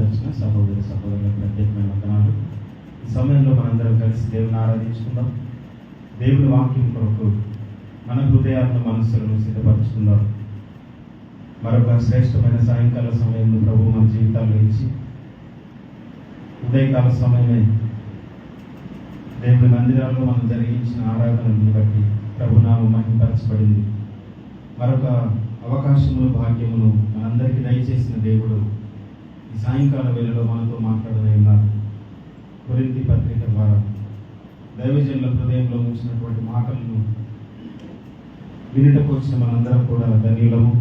ఏర్పరిచిన సహోదరులకు ప్రత్యేకమైన వందనాలు. ఈ సమయంలో మనందరం కలిసి దేవుని ఆరాధించుకుందాం. దేవుని వాక్యం కొరకు మన హృదయాలను మనస్సులను సిద్ధపరచుకుందాం. మరొక శ్రేష్టమైన సాయంకాల సమయంలో ప్రభు మన జీవితాల్లో ఇచ్చి ఉదయకాల సమయమే దేవుని మందిరాల్లో మనం జరిగించిన ఆరాధనలను బట్టి ప్రభునామం మహిమపరచబడింది. మరొక అవకాశములు భాగ్యమును మనందరికీ దయచేసిన దేవుడు ఈ సాయంకాల వేళలో మనతో మాట్లాడనే ఉన్నారు. కొరింథీ పత్రిక ద్వారా దైవజనుల హృదయంలో ఉంచినటువంటి మాటలను వినుటకు వచ్చిన మనందరం కూడా ధన్యులము.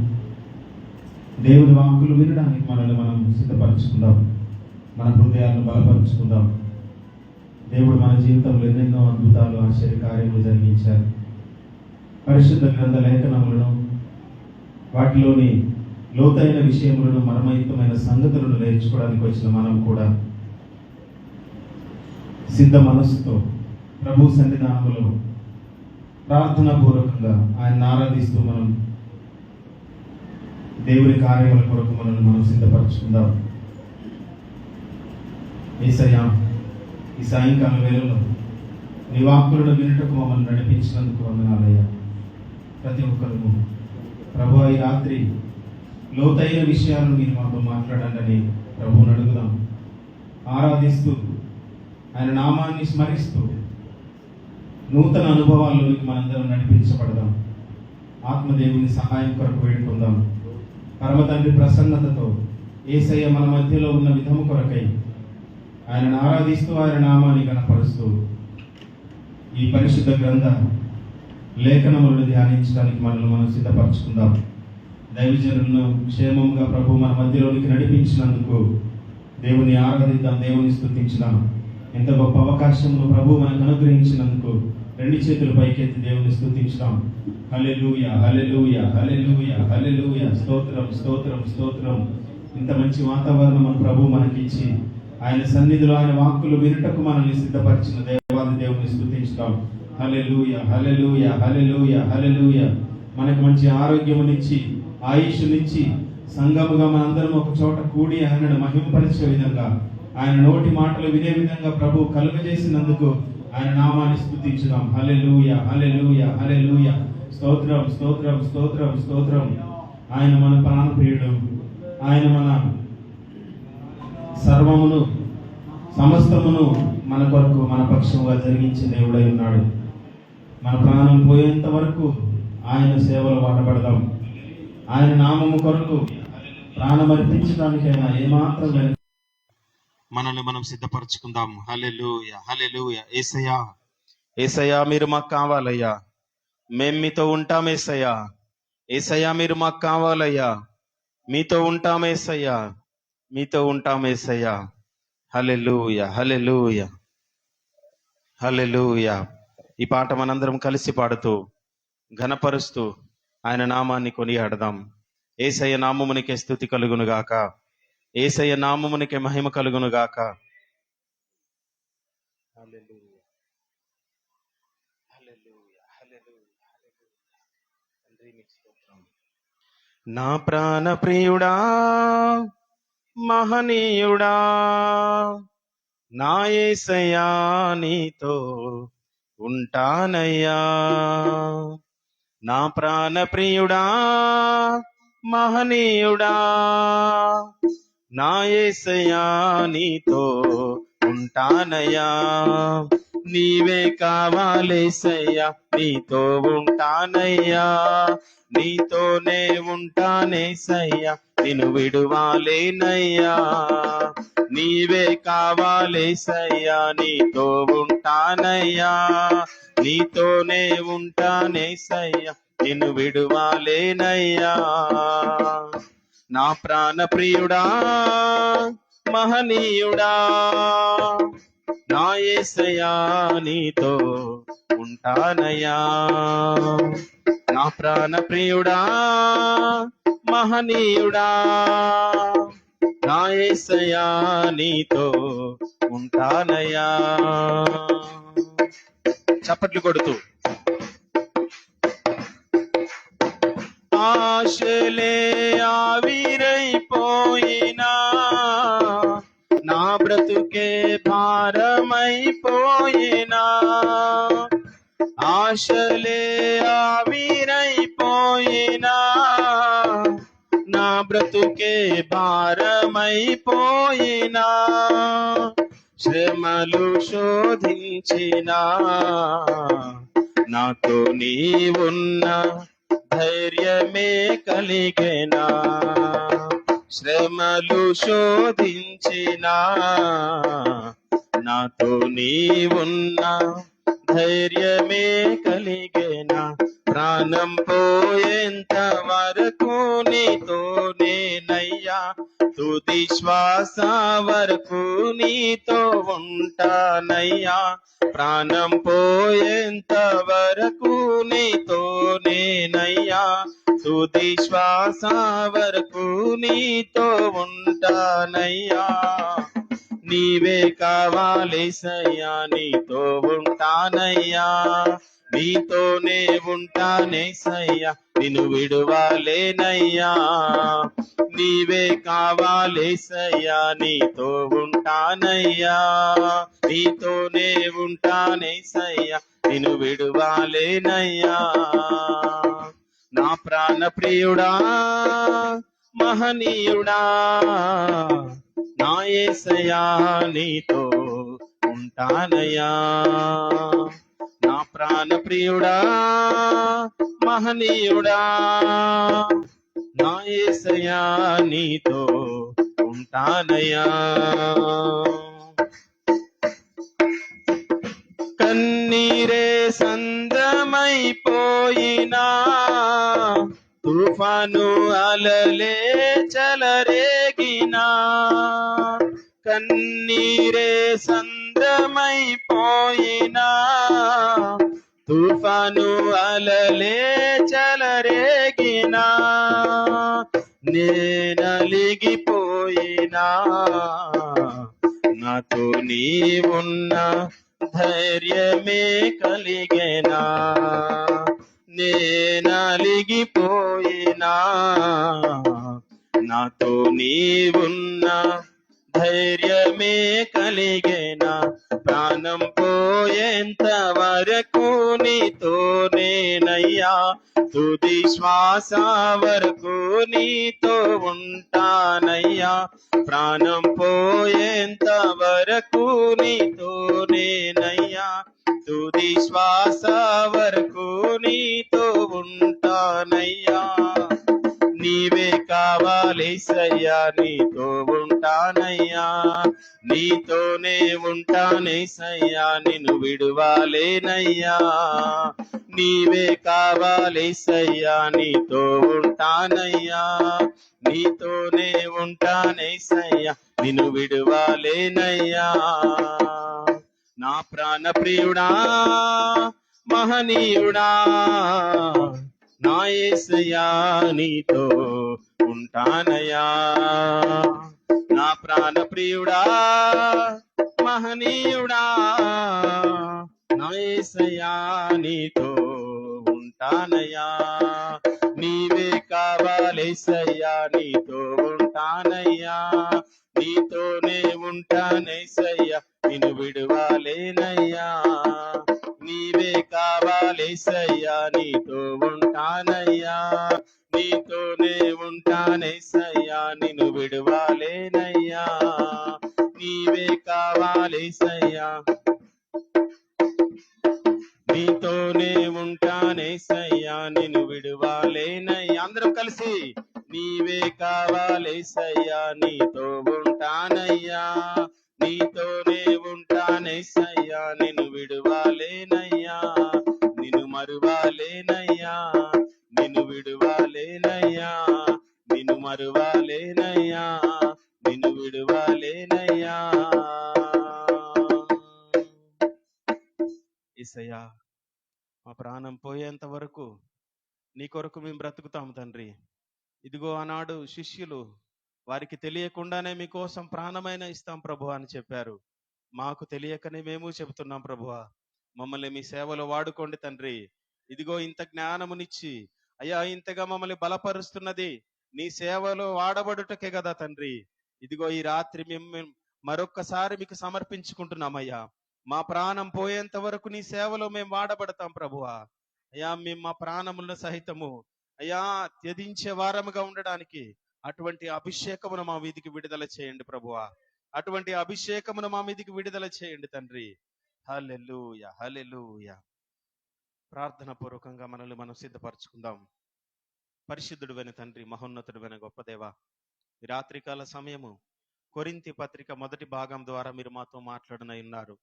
దేవుని వాక్కులు వినడానికి మనల్ని మనం సిద్ధపరచుకుందాం, మన హృదయాలను బలపరుచుకుందాం. దేవుడు మన జీవితంలో ఎన్నెన్నో అద్భుతాలు, ఆశ్చర్య కార్యములు జరిగించారు. పరిశుద్ధ గ్రంథ లేఖనములను, వాటిలోని లోతైన విషయములను, మర్మయుక్తమైన సంగతులను నేర్చుకోవడానికి వచ్చిన మనం కూడా సిద్ధ మనస్సుతో ప్రభు సన్నిధానములో ప్రార్థనాపూర్వకంగా ఆయన ఆరాధిస్తూ మనం దేవుని కార్యముల కొరకు మనం సిద్ధపరచుకుందాం. యేసయ్యా, ఈ సాయంకాల వేళలో నీ వాక్కులను వినుటకు మమ్మల్ని నడిపించినందుకు వందనాలయ్యా. ప్రతి ఒక్కరు ప్రభు ఈ రాత్రి లోతైన విషయాలను మీరు మాతో మాట్లాడండి ప్రభువుని అడుగుదాం. ఆరాధిస్తూ ఆయన నామాన్ని స్మరిస్తూ నూతన అనుభవాల్లోకి మనందరం నడిపించబడదాం. ఆత్మదేవుని సహాయం కొరకు వేడుకుందాం. పరమ తండ్రి ప్రసన్నతతో యేసయ్య మన మధ్యలో ఉన్న విధము కొరకై ఆయనను ఆరాధిస్తూ ఆయన నామాన్ని గణపరుస్తూ ఈ పరిశుద్ధ గ్రంథ లేఖనములను ధ్యానించడానికి మనల్ని మనం సిద్ధపరచుకుందాం. దైవజనులను క్షేమంగా ప్రభు మన మధ్యలోనికి నడిపించినందుకు దేవుని ఆరాధిద్దాం, దేవుని స్తుతించుదాం. ఎంత గొప్ప అవకాశమును ప్రభు మనకు అనుగ్రహించినందుకు రెండు చేతులు పైకెత్తి దేవుని స్తుతించుదాం. హల్లెలూయా, హల్లెలూయా, హల్లెలూయా, హల్లెలూయా. స్తోత్రం, స్తోత్రం, స్తోత్రం. ఇంత మంచి వాతావరణం మన ప్రభు మనకిచ్చి ఆయన సన్నిధిలో ఆయన వాక్కులు వినుటకు మనల్ని సిద్ధపరిచిన దేవాది దేవుని స్తుతించుదాం. హల్లెలూయా, హల్లెలూయా, హల్లెలూయా, హల్లెలూయా. మనకు మంచి ఆరోగ్యమునిచ్చి, ఆయుష్నిచ్చి, సంఘముగా మనందరం ఒక చోట కూడి ఆయనను మహిమపరిచే విధంగా, ఆయన నోటి మాటలు వినే విధంగా ప్రభు కలుగజేసినందుకు ఆయన నామాన్ని స్తుతించుదాం. హల్లెలూయా, హల్లెలూయా, హల్లెలూయా. స్తోత్రం, స్తోత్రం, స్తోత్రం, స్తోత్రం. ఆయన మన ప్రాణప్రియుడు. ఆయన మన సర్వమును సమస్తమును మన కొరకు మన పక్షంగా జరిగించే దేవుడై ఉన్నాడు. మన ప్రాణం పోయేంత వరకు ఆయన సేవలో వాడబడదాం. ఆయన నామము కొరకు ప్రాణం అర్పించడానికైనా ఏమాత్రం మనల్ని మనం సిద్ధపరచుకుందాం. హల్లెలూయా, హల్లెలూయా. యేసయ్యా, యేసయ్యా మీరు మాకు కావాలయ్యా. మేము మీతో ఉంటాం యేసయ్యా. యేసయ్యా మీరు మాకు కావాలయ్యా. మీతో ఉంటాం యేసయ్యా, మీతో ఉంటాం యేసయ్యా. హల్లెలూయా, హల్లెలూయా, హల్లెలూయా. ఈ పాట మనందరం కలిసి పాడుతూ ఘనపరుస్తూ ఆయన నామాన్ని కొనియాడదాం. యేసయ్య నామమునికే స్తుతి కలుగునుగాక, యేసయ్య నామమునికే మహిమ కలుగునుగాక. హల్లెలూయా, హల్లెలూయా, హల్లెలూయా, హల్లెలూయా. నా ప్రాణ ప్రియుడా, మహనీయుడా, నా యేసయ్యా నీతో ఉంటానయ్యా. నా ప్రాణ ప్రియుడా, మహనీయుడా, నా యేసయ్యా నీతో ఉంటానయ్యా. నీవే కావాలేసయ్యా, నీతో ఉంటానయ్యా. నీతోనే ఉంటానేసయ్యా, నిన్ను విడువాలేనయ్యా. నీవే కావాలేసయ్యా, నీతో ఉంటానయ్యా. నీతోనే ఉంటానేసయ్యా, నిన్ను విడువాలేనయ్యా. నా ప్రాణ ప్రియుడా, మహనీయుడా, నా యేసయ్యా నీతో ఉంటానయ్యా. నా ప్రాణ ప్రియుడా, మహనీయుడా, నా యేసయ్యా నీతో ఉంటానయ్యా. చప్పట్లు కొడుతూ ఆశలే ఆవిరైపోయినా బ్రతుకే భారమైపోయినా, ఆశలే ఆవిరైపోయినా, నా బ్రతుకే భారమైపోయినా, శ్రమలు శోధించినా, నాతో నీవున్న ధైర్యమే కలిగేనా. శ్రమలు శోధించినా, నాతో నీవున్న ధైర్యమే కలిగేనా. ప్రాణం పోయేంత వరకు నీతో నేనయ్యా, తుది శ్వాస వరకు నీతో ఉంటానయ్యా. ప్రాణం పోయేంత వరకు నీతో నేనయ్యా, తుది శ్వాస వరకు నీతో ఉంటానయ్యా. నీవే కావాలేసయ్యా, నీతో ఉంటానయ్యా, నీతోనే ఉంటానేసయ్యా, నిన్ను విడువాలేనయ్యా. నీవే కావాలేసయ్యా, నీతో ఉంటానయ్యా, నీతోనే ఉంటానేసయ్యా, నిన్ను విడువాలేనయ్యా. నా ప్రాణ ప్రియుడా, మహనీయుడా, నా యేసయ్యా, నీతో ఉంటానయ్యా. నా ప్రాణ ప్రియుడా, మహనీయుడా, నా యేసయ్యా, నీతో ఉంటానయ్యా. కన్నీరే సంద్రమైపోయినా, తుఫాను అలలే చెలరేగినా, కన్నీరే సంద్రమైపోయినా, తుఫాను అలలే చెలరేగినా, నేనలిగిపోయినా, నాతో నీవున్న ధైర్యమే కలిగేనా. నేనలిగిపోయినా, నాతో నీవున్న ధైర్యమే కలిగేనా. ప్రాణం పోయేంత వరకు నీతో నేనయ్యా, తుది శ్వాస వరకు నీతో ఉంటానయ్యా. ప్రాణం పోయేంత వరకు నీతో నేనయ్యా, తుది శ్వాస వరకు నీతో ఉంటానయ్యా. నీవే కావాలేసయ్యా, నీతో ఉంటానయ్యా, నీతోనే ఉంటానేసయ్యా, నిన్ను విడువాలేనయ్యా. నీవే కావాలేసయ్యా, నీతో ఉంటానయ్యా, నీతోనే ఉంటానేసయ్యా, నిన్ను విడువాలేనయ్యా. నా ప్రాణ ప్రియుడా, మహనీయుడా, నా యేసయ్యా, నీతో ఉంటానయ్యా. నా ప్రాణ ప్రియుడా, మహనీయుడా, నా యేసయ్యా, నీతో ఉంటానయ్యా. నీవే కావాలేసయ్యా, నీతో ఉంటానయ్యా, నీతోనే ఉంటానేసయ్యా, నిన్ను విడువాలేనయ్యా. నీవే కావాలేసయ్యా, నీతో ఉంటానయ్యా, నీతోనే ఉంటానేసయ్యా, నిన్ను విడువాలేనయ్యా. నీవే కావాలేసయ్యా, నీతోనే ఉంటానేసయ్యా, నిన్ను విడువాలేనయ్యా. అందరం కలిసి నీవే కావాలేసయ్యా, నీతో ఉంటానయ్యా, నీతోనే ఉంటానేసయ్యా, నిన్ను విడువాలేనయ్యా, నిన్ను మరువాలేనయ్యా, నిన్ను విడువాలేనయ్యా, నిన్ను మరువాలేనయ్యా, నిన్ను విడువాలేనయ్యా. యేసయ్యా, మా ప్రాణం పోయేంత వరకు నీ కొరకు మేము బ్రతుకుతాం తండ్రి. ఇదిగో ఆనాడు శిష్యులు వారికి తెలియకుండానే మీకోసం ప్రాణమైన ఇస్తాం ప్రభు అని చెప్పారు. మాకు తెలియకనే మేము చెబుతున్నాం ప్రభువా, మమ్మల్ని మీ సేవలో వాడుకోండి తండ్రి. ఇదిగో ఇంత జ్ఞానమునిచ్చి అయ్యా, ఇంతగా మమ్మల్ని బలపరుస్తున్నది నీ సేవలో వాడబడుటకే కదా తండ్రి. ఇదిగో ఈ రాత్రి మేము మరొక్కసారి మీకు సమర్పించుకుంటున్నామయ్యా. మా ప్రాణం పోయేంత వరకు నీ సేవలో మేము వాడబడతాం ప్రభువా. అయ్యా, మేము మా ప్రాణములను సహితము అయ్యా త్యజించే వారముగా ఉండడానికి అటువంటి అభిషేకమును మా మీదికి విడుదల చేయండి ప్రభువా. అటువంటి అభిషేకమును మా మీదికి విడుదల చేయండి తండ్రి. హల్లెలూయా, హల్లెలూయా. ప్రార్థన పూర్వకంగా మనల్ని మనం సిద్ధపరచుకుందాం. పరిశుద్ధుడువైన తండ్రి, మహోన్నతుడువైన గొప్ప దేవ, ఈ రాత్రికాల సమయము కొరింథీ పత్రిక మొదటి భాగం ద్వారా మీరు మాతో మాట్లాడనై ఉన్నారు.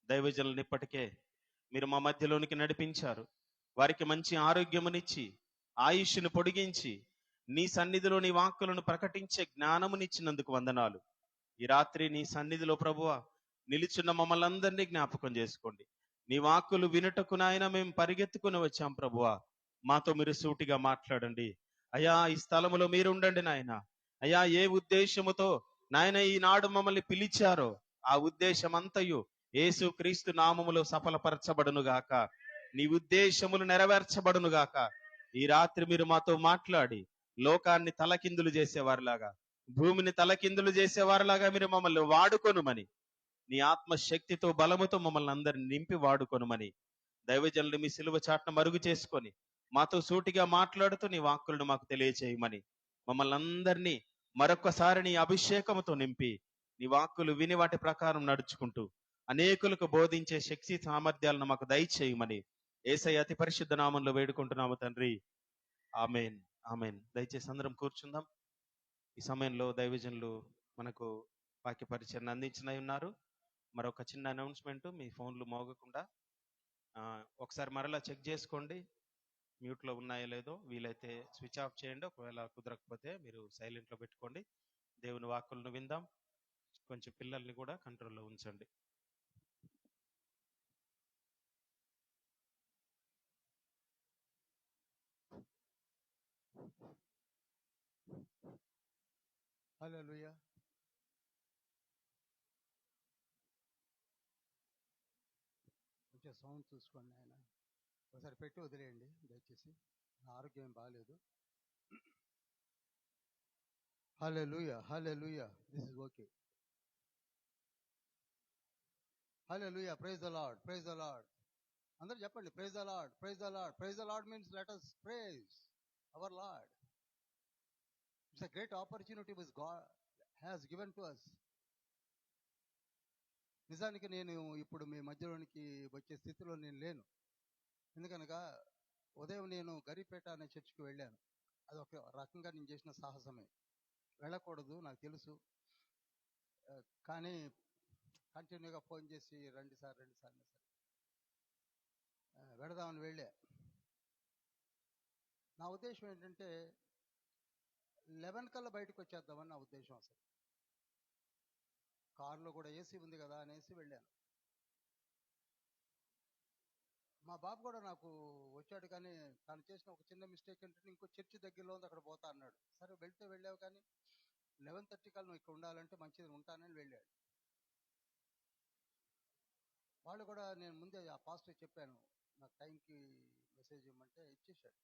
దైవజనులను ఇప్పటికే మీరు మా మధ్యలోనికి నడిపించారు. వారికి మంచి ఆరోగ్యమునిచ్చి, ఆయుష్ను పొడిగించి, నీ సన్నిధిలో నీ వాక్కులను ప్రకటించే జ్ఞానమునిచ్చినందుకు వందనాలు. ఈ రాత్రి నీ సన్నిధిలో ప్రభువా నిలుచున్న మమ్మల్ని అందరినీ జ్ఞాపకం చేసుకోండి. నీ వాక్కులు వినుటకు నాయన మేము పరిగెత్తుకుని వచ్చాం ప్రభువా. మాతో మీరు సూటిగా మాట్లాడండి అయ్యా. ఈ స్థలములో మీరు ఉండండి నాయన. అయ్యా, ఏ ఉద్దేశముతో నాయన ఈనాడు మమ్మల్ని పిలిచారో ఆ ఉద్దేశం అంతయు యేసు క్రీస్తు నామములో సఫలపరచబడును గాక. నీ ఉద్దేశములు నెరవేర్చబడును గాక. ఈ రాత్రి మీరు మాతో మాట్లాడి లోకాన్ని తలకిందులు చేసేవారిలాగా, భూమిని తలకిందులు చేసేవారిలాగా మీరు మమ్మల్ని వాడుకొనుమని, నీ ఆత్మశక్తితో బలముతో మమ్మల్ని అందరిని నింపి వాడుకొనుమని దైవజనులు మీ సిలువ చాటున మరుగు చేసుకొని మాతో సూటిగా మాట్లాడుతూ నీ వాక్కులను మాకు తెలియచేయమని మమ్మల్ని అందరినీ మరొక్కసారి నీ అభిషేకముతో నింపి నీ వాక్కులు విని వాటి ప్రకారం నడుచుకుంటూ అనేకులకు బోధించే శక్తి సామర్థ్యాలను మాకు దయచేయమని యేసయ్య అతి పరిశుద్ధ నామంలో వేడుకుంటున్నాము తండ్రి. Amen, amen. దయచేసి అందరం కూర్చుందాం. ఈ సమయంలో దైవజనులు మనకు వాక్య పరిచయం అందించినై ఉన్నారు. మరొక చిన్న అనౌన్స్మెంట్, మీ ఫోన్లు మోగకుండా ఒకసారి మరలా చెక్ చేసుకోండి, మ్యూట్లో ఉన్నాయో లేదో. వీలైతే స్విచ్ ఆఫ్ చేయండి. ఒకవేళ కుదరకపోతే మీరు సైలెంట్లో పెట్టుకోండి. దేవుని వాక్కులను విందాం. కొంచెం పిల్లల్ని కూడా కంట్రోల్లో ఉంచండి. హల్లెలూయా. కొంచెం సౌండ్ చూసుకోండి ఆయన. ఒకసారి పెట్టి వదిలేయండి దయచేసి, నా ఆరోగ్యం బాగాలేదు. Hallelujah, hallelujah. This is okay. Hallelujah. Praise the Lord, praise the Lord. అందరూ చెప్పండి, praise the Lord, praise the Lord. Praise the Lord means let us praise our Lord. It's a great opportunity which God has given to us. నిజానికి నేను ఇప్పుడు మీ మధ్యలోనికి వచ్చే స్థితిలో నేను లేను. ఎందుకనగా ఉదయం నేను గరిపేట అనే చర్చికి వెళ్ళాను. అది ఒక రకంగా నేను చేసిన సాహసమే. వెళ్ళకూడదు నాకు తెలుసు, కానీ కంటిన్యూగా ఫోన్ చేసి రండి సార్ సరే వెడదామని వెళ్ళా. నా ఉద్దేశం ఏంటంటే 11 కల్లా బయటకు వచ్చేద్దామని నా ఉద్దేశం. అసలు కారులో కూడా ఏసీ ఉంది కదా అనేసి వెళ్ళాను. మా బాబు కూడా నాకు వచ్చాడు, కానీ తను చేసిన ఒక చిన్న మిస్టేక్ ఏంటంటే ఇంకో చర్చి దగ్గరలో ఉంది, అక్కడ పోతా అన్నాడు. సరే వెళ్తే వెళ్ళావు, కానీ 11:30 కల్లా నువ్వు ఇక్కడ ఉండాలంటే మంచిది, ఉంటానని వెళ్ళాడు. వాళ్ళు కూడా, నేను ముందే ఆ పాస్టర్ చెప్పాను నాకు టైంకి మెసేజ్ ఇవ్వమంటే ఇచ్చేసాడు.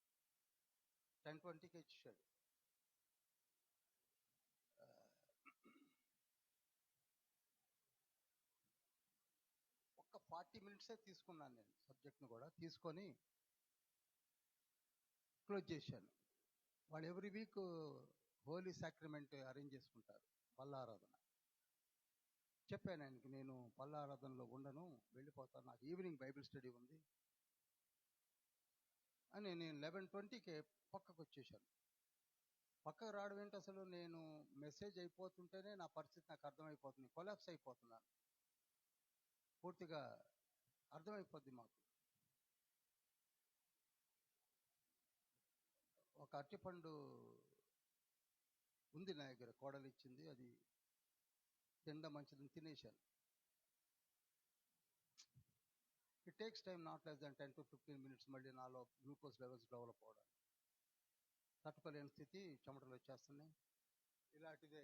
10:20కి ఇచ్చేసాడు. ఒక్క 40 మినిట్సే తీసుకున్నాను నేను సబ్జెక్ట్ను కూడా తీసుకొని క్లోజ్ చేశాను. వాళ్ళు every week holy sacrament arrange చేసుకుంటారు, పల్లారాధన. చెప్పాను ఆయనకి, నేను పల్లారాధనలో ఉండను, వెళ్ళిపోతాను, నాకు ఈవినింగ్ బైబిల్ స్టడీ ఉంది అని. నేను 11:20కి పక్కకు వచ్చేసాను. పక్కకు రావడం ఏంటి, అసలు నేను మెసేజ్ అయిపోతుంటేనే నా పరిస్థితి నాకు అర్థమైపోతుంది, కొలాప్స్ అయిపోతున్నాను. పూర్తిగా అర్థమైపోద్ది మాకు. ఒక అరటిపండు ఉంది నా దగ్గర, కోడలు ఇచ్చింది, అది తినడం మంచిదని తినేశాను. It takes time, not less than 10 to 15 minutes మళ్ళీ నాలో గ్లూకోజ్ లెవెల్స్ డెవలప్ అవ్వడం. తట్టుకోలేని స్థితి, చెమటలు వచ్చేస్తున్నాయి. ఇలాంటిదే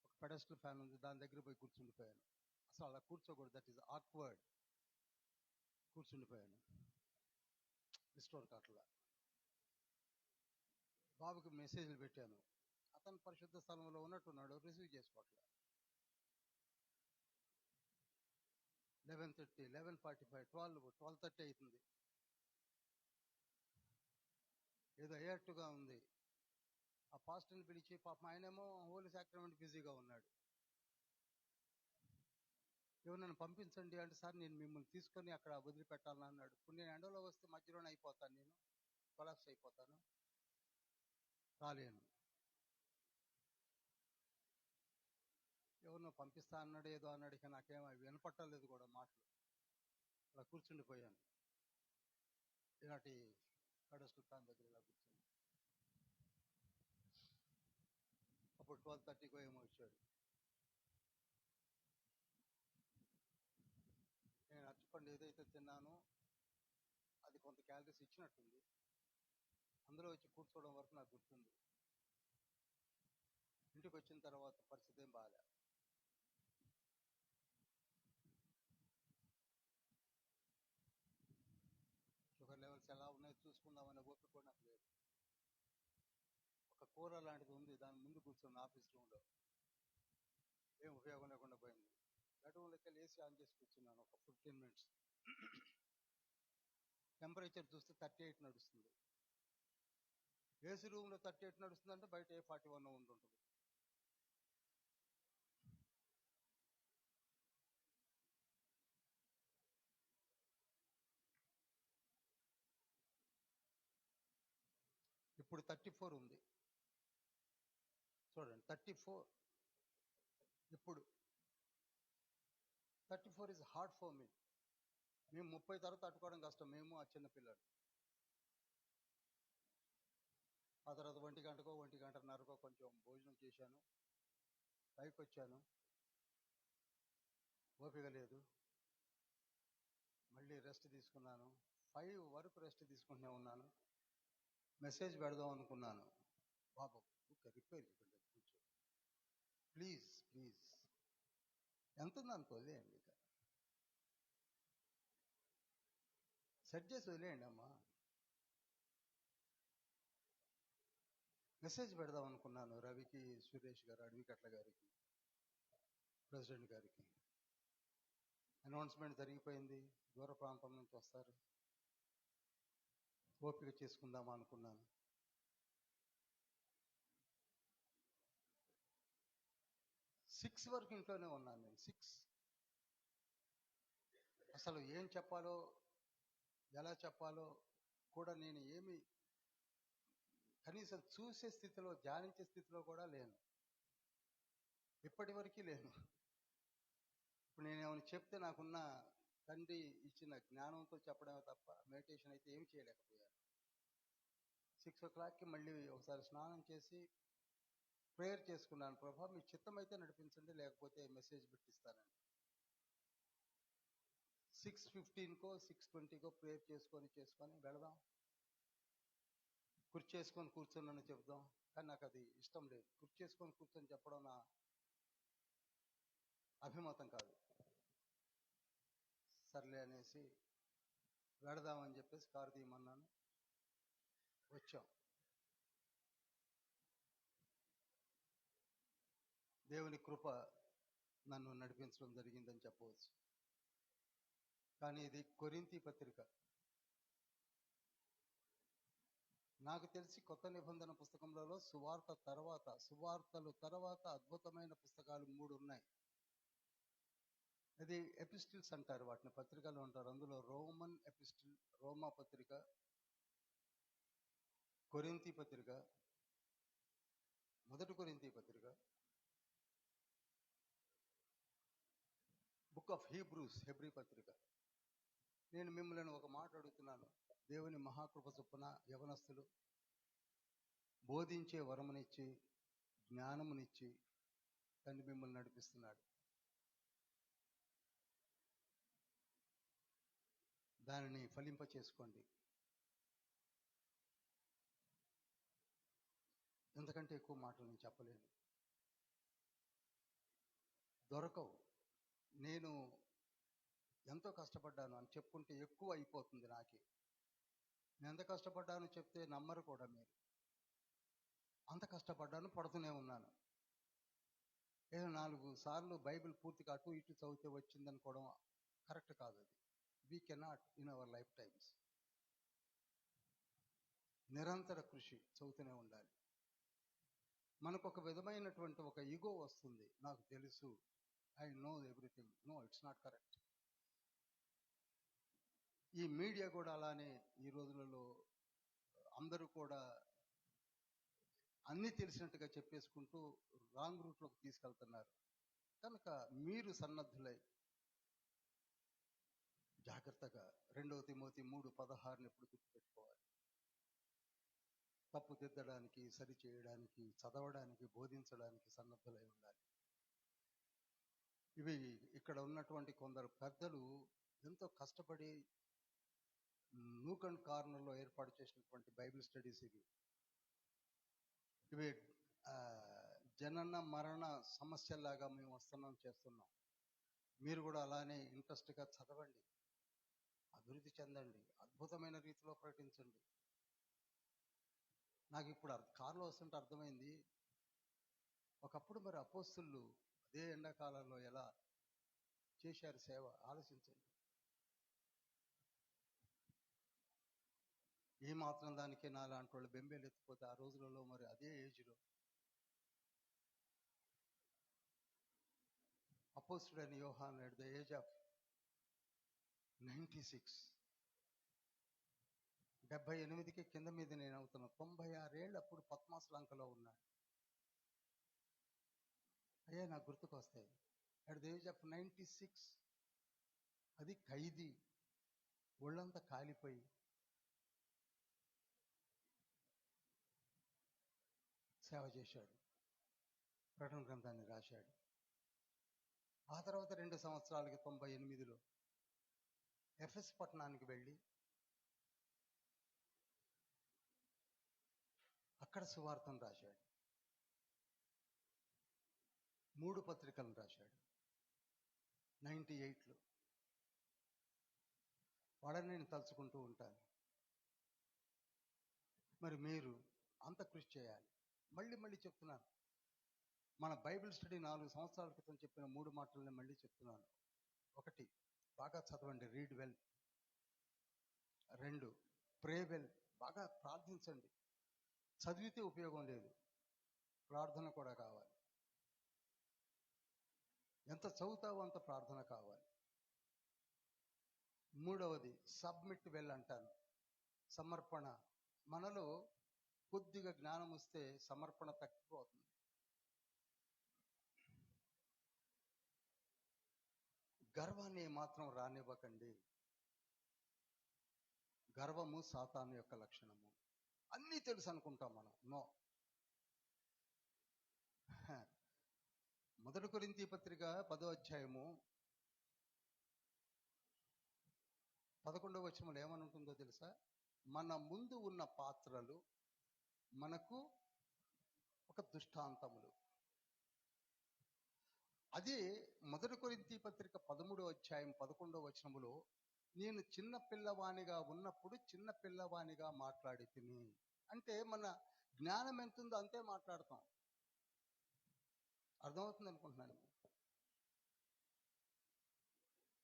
ఒక పెడస్టల్ ఫ్యాన్ ఉంది, దాని దగ్గర పోయి కూర్చుండిపోయాను. అసలు అలా కూర్చోకూడదు, దట్ ఈస్ ఆక్వర్డ్. కూర్చుండిపోయాను రిస్టోర్ కాట్లా. బాబుకి మెసేజ్లు పెట్టాను, అతను పరిశుద్ధ స్థలంలో ఉన్నట్టున్నాడు, రిసీవ్ చేసుకోవట్లే. 11:30, 11:45, 12:30 అవుతుంది. ఏదో అయ్యేట్టుగా ఉంది. ఆ పాస్టర్ని పిలిచి, పాపం ఆయనేమో హోలీ సాక్రమెంట్ బిజీగా ఉన్నాడు. నన్ను పంపించండి అంటే, సార్ నేను మిమ్మల్ని తీసుకొని అక్కడ వదిలిపెట్టాలని అన్నాడు. ఇప్పుడు నేను ఎండలో వస్తే మధ్యలోనే అయిపోతాను, నేను కొలాప్స్ అయిపోతాను, రాలేను. ఎవరినో పంపిస్తా అన్నాడు, ఏదో అన్నాడు. ఇక నాకేమో వినపట్టలేదు కూడా మాటలు. అలా కూర్చుండిపోయాను, ఇలాంటి కడసుల్తాన్ దగ్గర ఇలా కూర్చుని. అప్పుడు 12:30కో ఏమో వచ్చాడు. నేను అరటిపండు ఏదైతే తిన్నానో అది కొంత క్యాలరీస్ ఇచ్చినట్టుంది. అందులో వచ్చి కూర్చోవడం వరకు నాకు గుర్తుంది. ఇంటికి వచ్చిన తర్వాత పరిస్థితి ఏం బాగా. షుగర్ లెవెల్స్ ఎలా ఉన్నాయో చూసుకుందామనే ఓపిక కూడా నాకు లేదు. ఒక కూర లాంటిది ఉంది, దాని ముందు కూర్చున్న ఆఫీస్ రూమ్లో. ఏం ఉపయోగం లేకుండా పోయింది. బెడ్రూమ్లోకి వెళ్ళి ఏసీ ఆన్ చేసి కూర్చున్నాను ఒక 15 minutes. టెంపరేచర్ చూస్తే 38 నడుస్తుంది. ఏసీ రూమ్లో 38 నడుస్తుందంటే బయట ఏ 41 ఉంటుంటుంది. ఇప్పుడు 34 ఉంది చూడండి. 34 ఇప్పుడు 34 ఇస్ హార్డ్ ఫర్ మీ. మేము 30 తర్వాత తట్టుకోవడం కష్టం, మేము ఆ చిన్న పిల్లలు. ఆ తర్వాత 1 గంటకో 1 గంటన్నరకో కొంచెం భోజనం చేశాను, పైకి వచ్చాను, ఓపిక లేదు, మళ్ళీ రెస్ట్ తీసుకున్నాను. 5 వరకు రెస్ట్ తీసుకుంటూనే ఉన్నాను. మెసేజ్ పెడదాం అనుకున్నాను. బాబు రిపేర్ కూర్చో, ప్లీజ్ ప్లీజ్. ఎంత ఉంది అనుకో, వదిలేయండి, ఇక సెట్ చేసి వదిలేయండి అమ్మా. మెసేజ్ పెడదాం అనుకున్నాను రవికి, సురేష్ గారు, అడవికట్ల గారికి, ప్రెసిడెంట్ గారికి. అనౌన్స్మెంట్ జరిగిపోయింది, దూర ప్రాంతం నుంచి వస్తారు, ఓపిక చేసుకుందాం అనుకున్నాను. 6 వరకు ఇంట్లోనే ఉన్నాను నేను. 6 అసలు ఏం చెప్పాలో ఎలా చెప్పాలో కూడా నేను ఏమి కనీసం చూసే స్థితిలో, ధ్యానించే స్థితిలో కూడా లేను, ఇప్పటి వరకు లేను. ఇప్పుడు నేను ఏమైనా చెప్తే నాకున్న తండ్రి ఇచ్చిన జ్ఞానంతో చెప్పడమే తప్ప మెడిటేషన్ అయితే ఏమి చేయలేకపోయాను. 6 o'clockకి మళ్ళీ ఒకసారి స్నానం చేసి ప్రేయర్ చేసుకున్నాను. ప్రభా మీ చిత్తం అయితే నడిపించండి, లేకపోతే మెసేజ్ పెట్టిస్తానండి. 6:15కో 6:20కో ప్రేయర్ చేసుకొని వెళదాం, కుర్చీ చేసుకొని కూర్చొని చెప్దాం. కానీ నాకు అది ఇష్టం లేదు. కుర్చీ చేసుకొని కూర్చొని చెప్పడం నా అభిమతం కాదు. సర్లే అనేసి వెళదామని చెప్పేసి కారు తీయమన్నాను, వచ్చాం. దేవుని కృప నన్ను నడిపించడం జరిగిందని చెప్పవచ్చు. కానీ ఇది కొరింథీ పత్రిక. నాకు తెలిసి కొత్త నిబంధన పుస్తకంలో సువార్తలు తర్వాత అద్భుతమైన పుస్తకాలు 3 ఉన్నాయి. అది ఎపిస్టిల్స్ అంటారు, వాటిని పత్రికలు అంటారు. అందులో రోమన్ ఎపిస్టిల్, రోమా పత్రిక, కొరింథీ పత్రిక, మొదటి కొరింథీ పత్రిక, బుక్ ఆఫ్ హీబ్రూస్, హెబ్రీ పత్రిక. నేను మిమ్మల్ని ఒక మాట అడుగుతున్నాను. దేవుని మహాకృప చొప్పున యవనస్తులు బోధించే వరమునిచ్చి, జ్ఞానమునిచ్చి తండ్రి మిమ్మల్ని నడిపిస్తున్నాడు. దానిని ఫలింప చేసుకోండి. ఎందుకంటే ఎక్కువ మాటలు నేను చెప్పలేను, దొరకవు. నేను ఎంతో కష్టపడ్డాను అని చెప్పుకుంటే ఎక్కువ అయిపోతుంది నాకే. నేను ఎంత కష్టపడ్డాను చెప్తే నమ్మరు కూడా మీరు. అంత కష్టపడ్డాను, పడుతూనే ఉన్నాను. ఏదో 4 సార్లు బైబిల్ పూర్తిగా అటు ఇటు చదివితే వచ్చిందనుకోవడం కరెక్ట్ కాదు అది. We cannot in our life times. నిరంతర కృషి చదువుతూనే ఉండాలి. మనకు ఒక విధమైనటువంటి ఒక ఈగో వస్తుంది, నాకు తెలుసు, I know everything. No, it's not correct. ఈ మీడియా కూడా అలానే ఈ రోజులలో అందరూ కూడా అన్నీ తెలిసినట్టుగా చెప్పేసుకుంటూ రాంగ్ రూట్లోకి తీసుకెళ్తున్నారు. కనుక మీరు సన్నద్ధులై జాగ్రత్తగా 2 తిమోతి 3:16 ఎప్పుడు గుర్తుపెట్టుకోవాలి. తప్పు దిద్దడానికి, సరి చేయడానికి, చదవడానికి, బోధించడానికి సన్నద్ధులై ఉండాలి. ఇవి ఇక్కడ ఉన్నటువంటి కొందరు పెద్దలు ఎంతో కష్టపడి నూక్ అండ్ కార్నర్లో ఏర్పాటు చేసినటువంటి బైబిల్ స్టడీస్ ఇవి. జనన మరణ సమస్యలాగా మేము చేస్తున్నాం. మీరు కూడా అలానే ఇంట్రెస్ట్గా చదవండి, అభివృద్ధి చెందండి, అద్భుతమైన రీతిలో ప్రకటించండి. నాకు ఇప్పుడు కారులో వస్తుంటే అర్థమైంది, ఒకప్పుడు మరి అపోస్తులు అదే ఎండాకాలంలో ఎలా చేశారు సేవ, ఆలోచించండి. ఏ మాత్రం దానికే నాలాంటి వాళ్ళు బెంబేలు ఎత్తిపోతే ఆ రోజులలో మరి అదే ఏజ్లో అపోస్తుడైన యోహాను ఎట్ ద ఏజ్ ఆఫ్ 96, 78కి కింద మీద నేను అవుతున్నా, 96 ఏళ్ళు అప్పుడు పద్మాస్ లంకలో ఉన్నాడు. అయ్యా నాకు గుర్తుకొస్తాయి. అట్ ద ఏజ్ ఆఫ్ 96 అది ఖైదీ, ఒళ్ళంతా కాలిపోయి సేవ చేశాడు, ప్రకటన గ్రంథాన్ని రాశాడు. ఆ తర్వాత 2 సంవత్సరాలకి 98లో ఎఫెస్ పట్టణానికి వెళ్ళి అక్కడ సువార్తను రాశాడు. 3 పత్రికలను రాశాడు 98లో. వాళ్ళని నేను తలుచుకుంటూ ఉంటాను. మరి మీరు అంత కృషి చేయాలి. మళ్ళీ మళ్ళీ చెప్తున్నాను, మన బైబిల్ స్టడీ 4 సంవత్సరాల క్రితం చెప్పిన 3 మాటలని మళ్ళీ చెప్తున్నాను. 1, బాగా చదవండి, రీడ్ వెల్. 2, ప్రే వెల్, బాగా ప్రార్థించండి. చదివితే ఉపయోగం లేదు, ప్రార్థన కూడా కావాలి. ఎంత చదువుతావో అంత ప్రార్థన కావాలి. 3వది సబ్మిట్ వెల్ అంటాను, సమర్పణ. మనలో కొద్దిగా జ్ఞానం వస్తే సమర్పణ తగ్గిపోతుంది. గర్వాన్ని మాత్రం రానివ్వకండి. గర్వము సాతాను యొక్క లక్షణము. అన్నీ తెలుసు అనుకుంటాం మనం. నో. 1 కొరింథీ పత్రిక 10వ అధ్యాయము 11వ వచనంలో ఏమని ఉంటుందో తెలుసా? మన ముందు ఉన్న పాత్రలు మనకు ఒక దృష్టాంతములు. అదే 1 కొరింథీ పత్రిక 13వ అధ్యాయం 11వ వచనములో, నేను చిన్న పిల్లవానిగా ఉన్నప్పుడు చిన్న పిల్లవానిగా మాట్లాడి తిని. అంటే మన జ్ఞానం ఎంత ఉందో అంతే మాట్లాడతాం. అర్థమవుతుంది అనుకుంటున్నాను.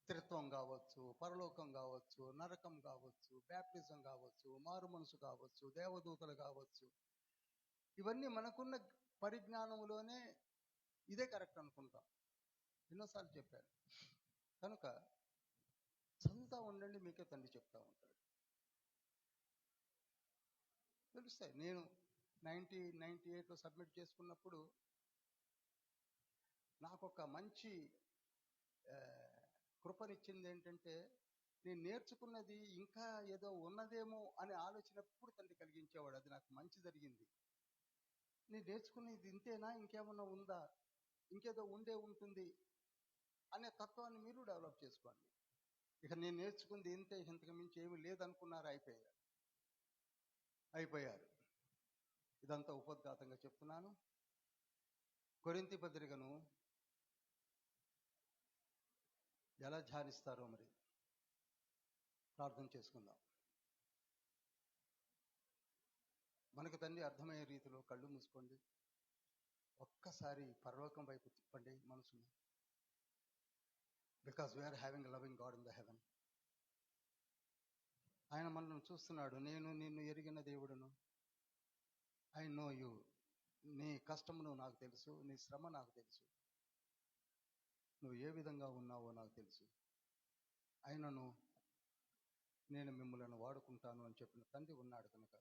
త్రిత్వం కావచ్చు, పరలోకం కావచ్చు, నరకం కావచ్చు, బ్యాప్టిజం కావచ్చు, మారు మనసు కావచ్చు, దేవదూతలు కావచ్చు, ఇవన్నీ మనకున్న పరిజ్ఞానంలోనే ఇదే కరెక్ట్ అనుకుంటాం. ఎన్నోసార్లు చెప్పాను. కనుక చదువుతా ఉండండి, మీకే తండ్రి చెప్తా ఉంటాడు. తెలుస్తాయి. నేను 98లో సబ్మిట్ చేసుకున్నప్పుడు నాకు ఒక మంచి కృపనిచ్చింది ఏంటంటే, నేను నేర్చుకున్నది ఇంకా ఏదో ఉన్నదేమో అనే ఆలోచన ఎప్పుడు తండ్రి కలిగించేవాడు. అది నాకు మంచి జరిగింది. నేను నేర్చుకునేది ఇంతేనా, ఇంకేమన్నా ఉందా, ఇంకేదో ఉండే ఉంటుంది అనే తత్వాన్ని మీరు డెవలప్ చేసుకోండి. ఇక నేను నేర్చుకుంది ఇంతే, ఇంతకు మించి ఏమీ లేదనుకున్నారు, అయిపోయారు. ఇదంతా ఉపోద్ఘాతంగా చెప్తున్నాను. కొరింథీ పత్రికను ఎలా ధ్యానిస్తారో మరి ప్రార్థన చేసుకుందాం. మనకు తండ్రి అర్థమయ్యే రీతిలో కళ్ళు మూసుకోండి, ఒక్కసారి పరలోకం వైపు తిప్పండి మనసుని. Because we are having loving God in the heaven. ఆయన మనల్ని చూస్తున్నాడు. నేను నిన్ను ఎరిగిన దేవుడును, ఐ నో యూ. నీ కష్టమును నాకు తెలుసు, నీ శ్రమ నాకు తెలుసు, నువ్వు ఏ విధంగా ఉన్నావో నాకు తెలుసు, అయినను నేను మిమ్మల్ని వాడుకుంటాను అని చెప్పిన తండ్రి ఉన్నాడు. కనుక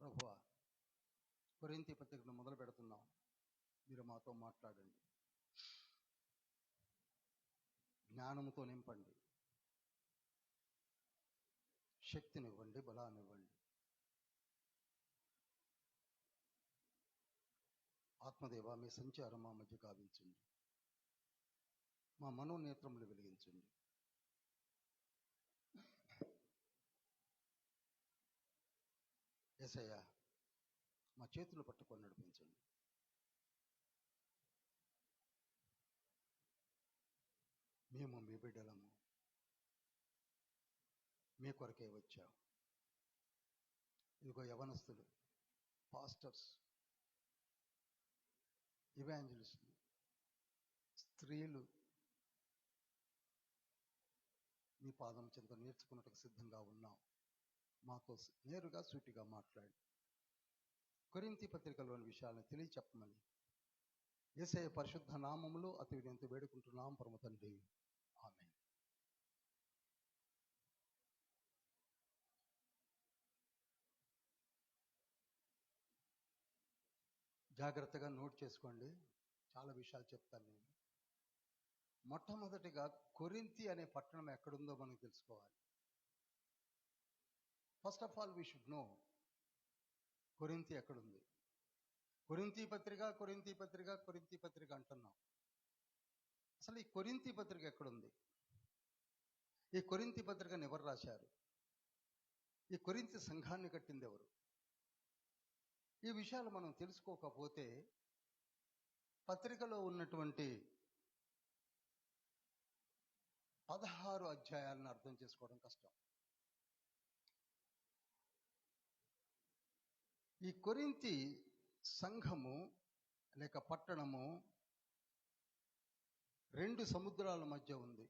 ప్రభువా, కొరింథీ పత్రికను మొదలు పెడుతున్నాం, మీరు మాతో మాట్లాడండి, జ్ఞానముతో నింపండి, శక్తినివ్వండి, బలాన్నివ్వండి. ఆత్మదేవ, మీ సంచారం మా మధ్య గావించండి, మా మనోనేత్రములు వెలిగించండి. యేసయ్యా, మా చేతులు పట్టుకొని నడిపించండి. మేము మీ బిడ్డలము, మీ కొరకే వచ్చాం. ఇదిగో యవనస్తులు, పాస్టర్స్, ఇవాంజలిస్టులు, స్త్రీలు మీ పాదం చెంత నేర్చుకున్నట్టుకు సిద్ధంగా ఉన్నాం. మాతో నేరుగా సూటిగా మాట్లాడి కొరింథీ పత్రికలోని విషయాలను తెలియచెప్పమని యేసయ్య పరిశుద్ధ నామములో అతి వినయంతో వేడుకుంటున్నాం పరమ తండ్రి, ఆమేన్. జాగ్రత్తగా నోట్ చేసుకోండి, చాలా విషయాలు చెప్తాను నేను. మొట్టమొదటిగా కొరింథీ అనే పట్టణం ఎక్కడుందో మనకు తెలుసుకోవాలి. First of all we should know కొరింథీ ఎక్కడుంది. కొరింథీ పత్రిక, కొరింథీ పత్రిక, కొరింథీ పత్రిక అంటున్నాం. అసలు ఈ కొరింథీ పత్రిక ఎక్కడుంది? ఈ కొరింథీ పత్రికను ఎవరు రాశారు? ఈ కొరింథీ సంఘాన్ని కట్టింది ఎవరు? ఈ విషయాలు మనం తెలుసుకోకపోతే పత్రికలో ఉన్నటువంటి 16 అధ్యాయాలను అర్థం చేసుకోవడం కష్టం. ఈ కొరింథీ సంఘము లేక పట్టణము 2 సముద్రాల మధ్య ఉంది.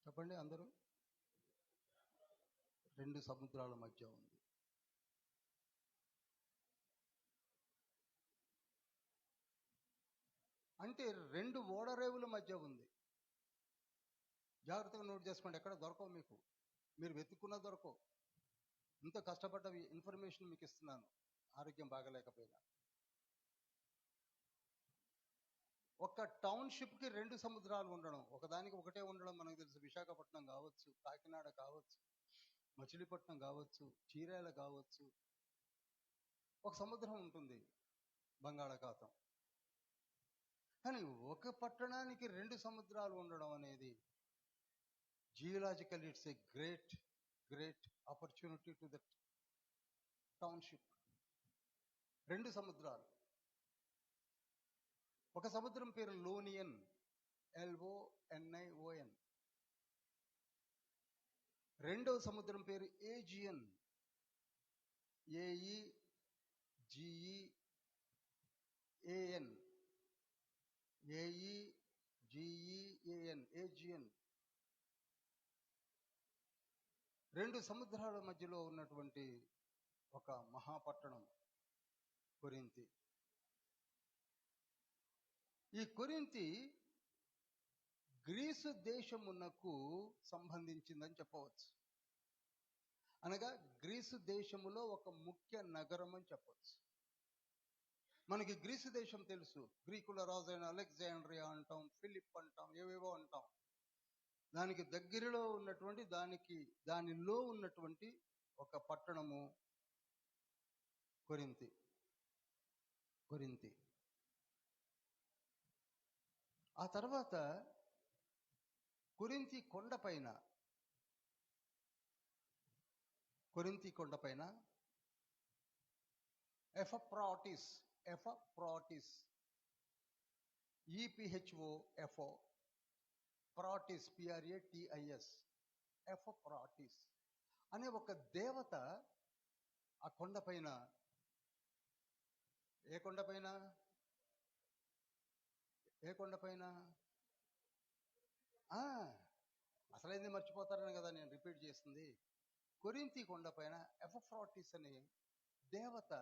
చెప్పండి అందరూ. 2 సముద్రాల మధ్య ఉంది. అంటే 2 ఓడరేవుల మధ్య ఉంది. జాగ్రత్తగా నోట్ చేసుకోండి, ఎక్కడ దొరకవు మీకు, మీరు వెతుక్కున్నా దొరకవు. ఇంత కష్టపడ్డ ఇన్ఫర్మేషన్ మీకు ఇస్తున్నాను, ఆరోగ్యం బాగలేకపోయినా. ఒక టౌన్షిప్కి 2 సముద్రాలు ఉండడం, ఒకదానికి ఒకటే ఉండడం మనకు తెలుసు. విశాఖపట్నం కావచ్చు, కాకినాడ కావచ్చు, మచిలీపట్నం కావచ్చు, చీరాల కావచ్చు, ఒక సముద్రం ఉంటుంది, బంగాళాఖాతం. కానీ ఒక పట్టణానికి 2 సముద్రాలు ఉండడం అనేది geological it's a great great opportunity to that township. 2 సముద్రాలు. ఒక సముద్రం పేరు లోనియన్, LONION. రెండవ సముద్రం పేరు ఏజియన్, AEGEAN, ఏజియన్. 2 సముద్రాల మధ్యలో ఉన్నటువంటి ఒక మహాపట్టణం కొరింథీ. ఈ కొరింథీ గ్రీసు దేశమునకు సంబంధించిందని చెప్పవచ్చు. అనగా గ్రీసు దేశములో ఒక ముఖ్య నగరం అని చెప్పవచ్చు. మనకి గ్రీసు దేశం తెలుసు, గ్రీకుల రాజైన అలెగ్జాండ్రియా అంటాం, ఫిలిప్ అంటాం, ఏవేవో అంటాం. దానికి దగ్గరలో ఉన్నటువంటి దానిలో ఉన్నటువంటి ఒక పట్టణము కొరింథీ. ఆ తర్వాత కొరింథీ కొండపైన ఎపఫ్రాటిస్, EPHOFO, ప్రాటిస్, PRATIS, ఎపఫ్రాటిస్ అనే ఒక దేవత ఆ కొండపైన. ఏ కొండపైన? ఏ కొండపైన? ఆ, అసలైంది మర్చిపోతారని కదా నేను రిపీట్ చేస్తుంది. కొరింథీ కొండపైన ఎపఫ్రాటిస్ అనే దేవత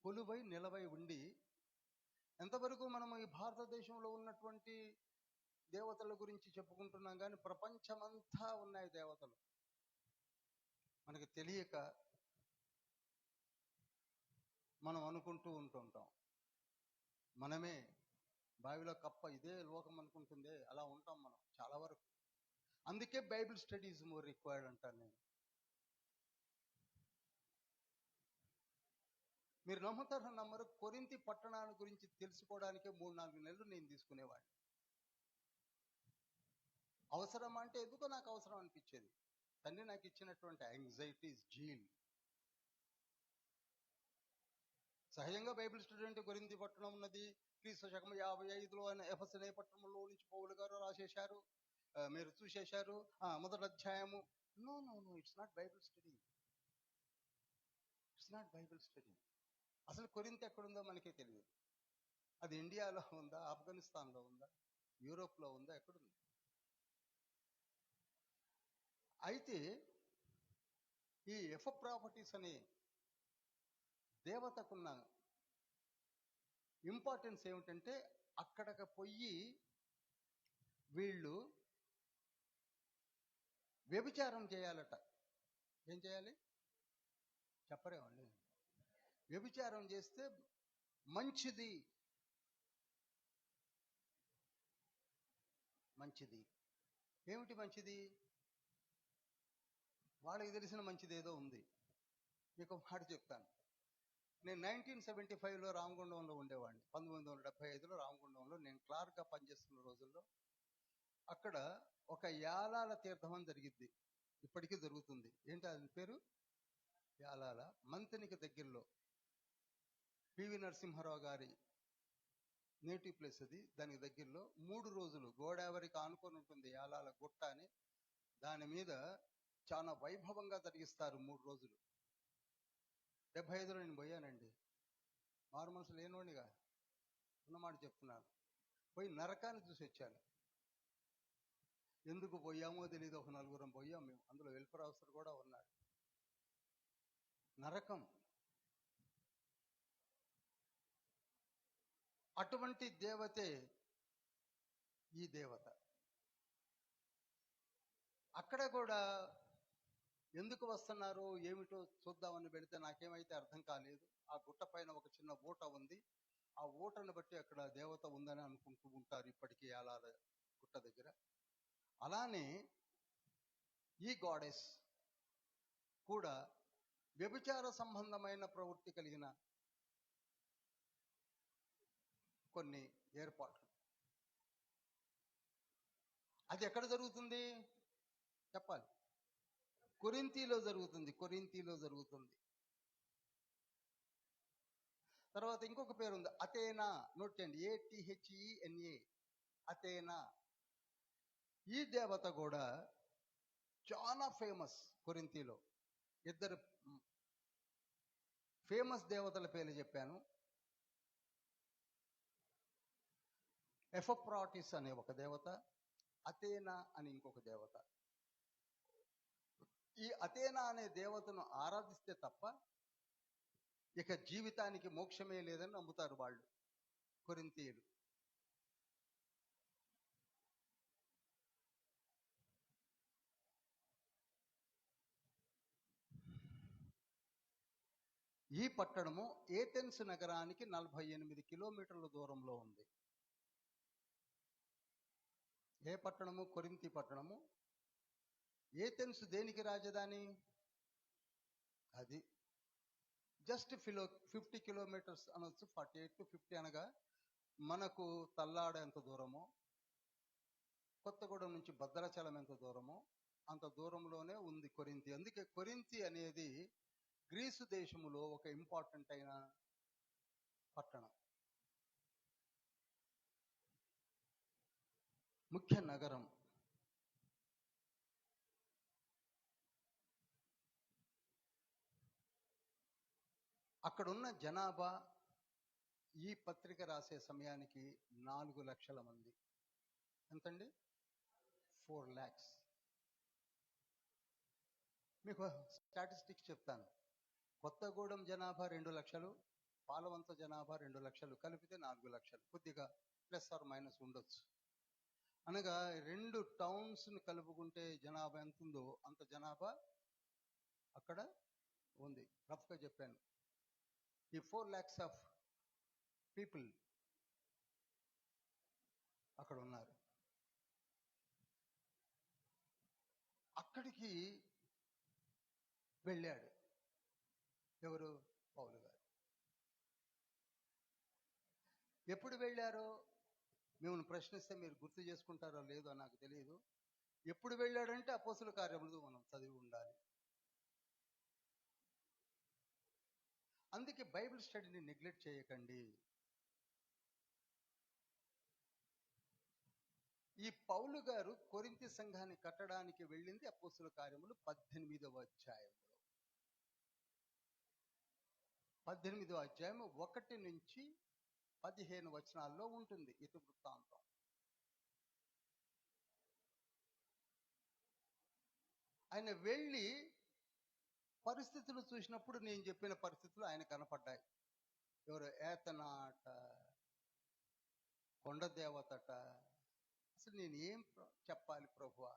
కొలువై నిలవై ఉండి, ఎంతవరకు మనం ఈ భారతదేశంలో ఉన్నటువంటి దేవతల గురించి చెప్పుకుంటున్నాం, కానీ ప్రపంచమంతా ఉన్నాయి దేవతలు. మనకి తెలియక మనం అనుకుంటూ ఉంటుంటాం, మనమే బావిలో కప్ప ఇదే లోకం అనుకుంటుందే, అలా ఉంటాం మనం చాలా వరకు. అందుకే బైబిల్ స్టడీస్ మోర్ రిక్వైర్డ్ అంటాను నేను. మీరు నమ్ముతారో నమ్మరు, కొరింథీ పట్టణాల గురించి తెలుసుకోవడానికే 3-4 నెలలు నేను తీసుకునేవాడిని. అవసరం అంటే ఎందుకో నాకు అవసరం అనిపించేది. తండ్రి నాకు ఇచ్చినటువంటి యాంగ్జైటీస్ జీల్. సహజంగా బైబిల్ స్టూడెంట్ కొరింథీ పట్టణం ఉన్నది, క్రీస్తు శకం 55లో ఆయన ఎఫెసు అనే పట్టణంలో నుంచి పౌలు గారు రాసేశారు, మీరు చూసేశారు మొదటి అధ్యాయము. No no no, it's not Bible study. It's not Bible study. అసలు కొరింథీ ఎక్కడుందో మనకే తెలియదు. అది ఇండియాలో ఉందా, ఆఫ్ఘనిస్తాన్లో ఉందా, యూరోప్లో ఉందా, ఎక్కడుంది? అయితే ఈ ఎఫ్రాపిడిస్ అనే దేవతకున్న ఇంపార్టెన్స్ ఏమిటంటే, అక్కడికి పోయి వీళ్ళు వ్యభిచారం చేయాలట. ఏం చేయాలి చెప్పరేమండి? వ్యభిచారం చేస్తే మంచిది. మంచిది ఏమిటి మంచిది? వాళ్ళకి తెలిసిన మంచిది ఏదో ఉంది. మీకు ఒక మాట చెప్తాను. నేను 1975లో రామగుండంలో ఉండేవాడిని. 1975లో రామగుండంలో నేను క్లార్క్గా పనిచేస్తున్న రోజుల్లో అక్కడ ఒక యాలాల తీర్థం అని జరిగిద్ది, ఇప్పటికీ జరుగుతుంది. ఏంటి అది పేరు? యాలాల. మంతెనికి దగ్గరలో పివి నరసింహారావు గారి నేటివ్ ప్లేస్ అది. దానికి దగ్గరలో 3 రోజులు గోదావరికి ఆనుకొని ఉంటుంది యాలాల గుట్ట అని. దాని మీద చాలా వైభవంగా జరిగిస్తారు 3 రోజులు. 75లో నేను పోయానండి. మారు మనసు లేనోడిగా ఉన్నమాట చెప్తున్నాను. పోయి నరకాన్ని చూసి వచ్చాను. ఎందుకు పోయామో తెలియదు, ఒక 4గురం పోయాం మేము. అందులో వెల్ఫేర్ ఆఫీసర్ కూడా ఉన్నాడు. నరకం. అటువంటి దేవతే ఈ దేవత. అక్కడ కూడా ఎందుకు వస్తున్నారు ఏమిటో చూద్దామని పెడితే నాకేమైతే అర్థం కాలేదు. ఆ గుట్ట పైన ఒక చిన్న ఊట ఉంది. ఆ ఊటను బట్టి అక్కడ దేవత ఉందని అనుకుంటూ ఉంటారు ఇప్పటికీ యాలాల గుట్ట దగ్గర. అలానే ఈ గాడెస్ కూడా వ్యభిచార సంబంధమైన ప్రవృత్తి కలిగిన కొన్ని ఏర్పాట్లు. అది ఎక్కడ జరుగుతుంది చెప్పాలి? కొరింథీలో జరుగుతుంది. కొరింథీలో జరుగుతుంది. తర్వాత ఇంకొక పేరు ఉంది, అథేనా. నోట్ చేయండి, ATHENA, అథేనా. ఈ దేవత కూడా చాలా ఫేమస్ కొరింథీలో. ఇద్దరు ఫేమస్ దేవతల పేర్లు చెప్పాను. ఎఫ్రాపిడిస్ అనే ఒక దేవత, అథేనా అని ఇంకొక దేవత. ఈ అథేనా అనే దేవతను ఆరాధిస్తే తప్ప ఇక జీవితానికి మోక్షమే లేదని నమ్ముతారు వాళ్ళు కొరింథీయులు. ఈ పట్టణము ఏథెన్స్ నగరానికి 48 కిలోమీటర్ల దూరంలో ఉంది. ఏ పట్టణము? కొరింథీ పట్టణము. ఏథెన్స్ దేనికి రాజధాని? అది జస్ట్ 50 కిలోమీటర్స్ అనొచ్చు, 48 to 50 అనగా మనకు తల్లాడ ఎంత దూరమో, కొత్తగూడెం నుంచి భద్రాచలం ఎంత దూరమో అంత దూరంలోనే ఉంది కొరింథీ. అందుకే కొరింథీ అనేది గ్రీసు దేశములో ఒక ఇంపార్టెంట్ అయిన పట్టణం, ముఖ్య నగరం. అక్కడున్న జనాభా ఈ పత్రిక రాసే సమయానికి 4 లక్షల మంది. ఎంతండి? 4 lakhs. మీకు స్టాటిస్టిక్స్ చెప్తాను. కొత్తగూడెం జనాభా 2 లక్షలు, పాలవంత జనాభా 2 లక్షలు, కలిపితే 4 లక్షలు. కొద్దిగా ప్లస్ ఆర్ మైనస్ ఉండొచ్చు. అనగా 2 టౌన్స్ని కలుపుకుంటే జనాభా ఎంత ఉందో అంత జనాభా అక్కడ ఉంది. రఫ్గా చెప్పాను. ఈ 4 lakhs ఆఫ్ పీపుల్ అక్కడ ఉన్నారు. అక్కడికి వెళ్ళాడు ఎవరు? పౌలు గారు. ఎప్పుడు వెళ్ళారో మిమ్మల్ని ప్రశ్నిస్తే మీరు గుర్తు చేసుకుంటారో లేదో నాకు తెలియదు. ఎప్పుడు వెళ్ళాడంటే అపోస్తుల కార్యములు మనం చదివి ఉండాలి. అందుకే బైబిల్ స్టడీని నెగ్లెక్ట్ చేయకండి. ఈ పౌలు గారు కొరింథీ సంఘాన్ని కట్టడానికి వెళ్ళింది అపోస్తుల కార్యములు 18వ అధ్యాయంలో. 18వ అధ్యాయం 1 నుంచి 15 వచనాల్లో ఉంటుంది ఇతివృత్తాంతం. ఆయన వెళ్ళి పరిస్థితులు చూసినప్పుడు నేను చెప్పిన పరిస్థితులు ఆయన కనపడ్డాయి. ఎవరు? ఏతనాట, కొండ దేవతట. అసలు నేను ఏం చెప్పాలి ప్రభువా?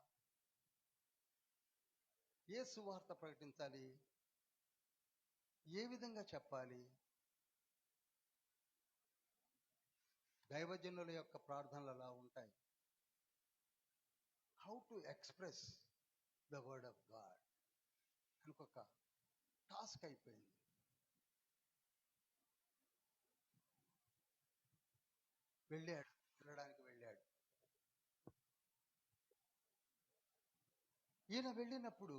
ఏ సువార్త ప్రకటించాలి? ఏ విధంగా చెప్పాలి? దైవజనుల యొక్క ప్రార్థనలు అలా ఉంటాయి. How to express the word of God అనుకొక టాస్క్ అయిపోయింది. వెళ్ళడానికి వెళ్ళాడు. ఈయన వెళ్ళినప్పుడు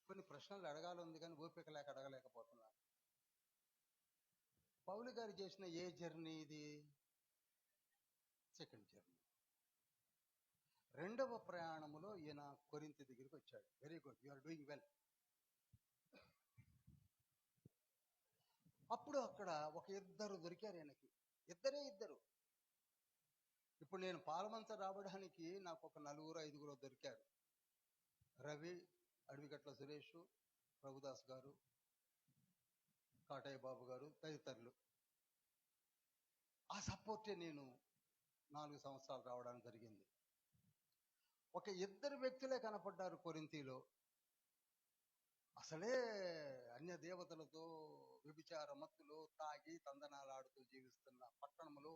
కొన్ని ప్రశ్నలు అడగాలి కానీ ఓపిక లేక అడగలేకపోతున్నాను. పౌలు గారు చేసిన ఏ జర్నీ ఇది? Second journey. 2వ ప్రయాణములో ఈయన కొరింథీ దగ్గరికి వచ్చాడు. Very good, you are doing well. అప్పుడు అక్కడ ఒక 2 దొరికారు ఈయనకి. ఇద్దరు. ఇప్పుడు నేను పాలమంచ రావడానికి నాకు ఒక 4-5 దొరికారు. రవి, అడవిగట్ల సురేష్, ప్రభుదాస్ గారు, కాటయ్య బాబు గారు తదితరులు. ఆ సపోర్టే నేను 4 సంవత్సరాలు రావడానికి జరిగింది. ఒక 2 వ్యక్తులే కనపడ్డారు కొరింథీలో. అసలే అన్య దేవతలతో వ్యభిచార మత్తులో తాగి తందనాలాడుతూ జీవిస్తున్న పట్టణములో,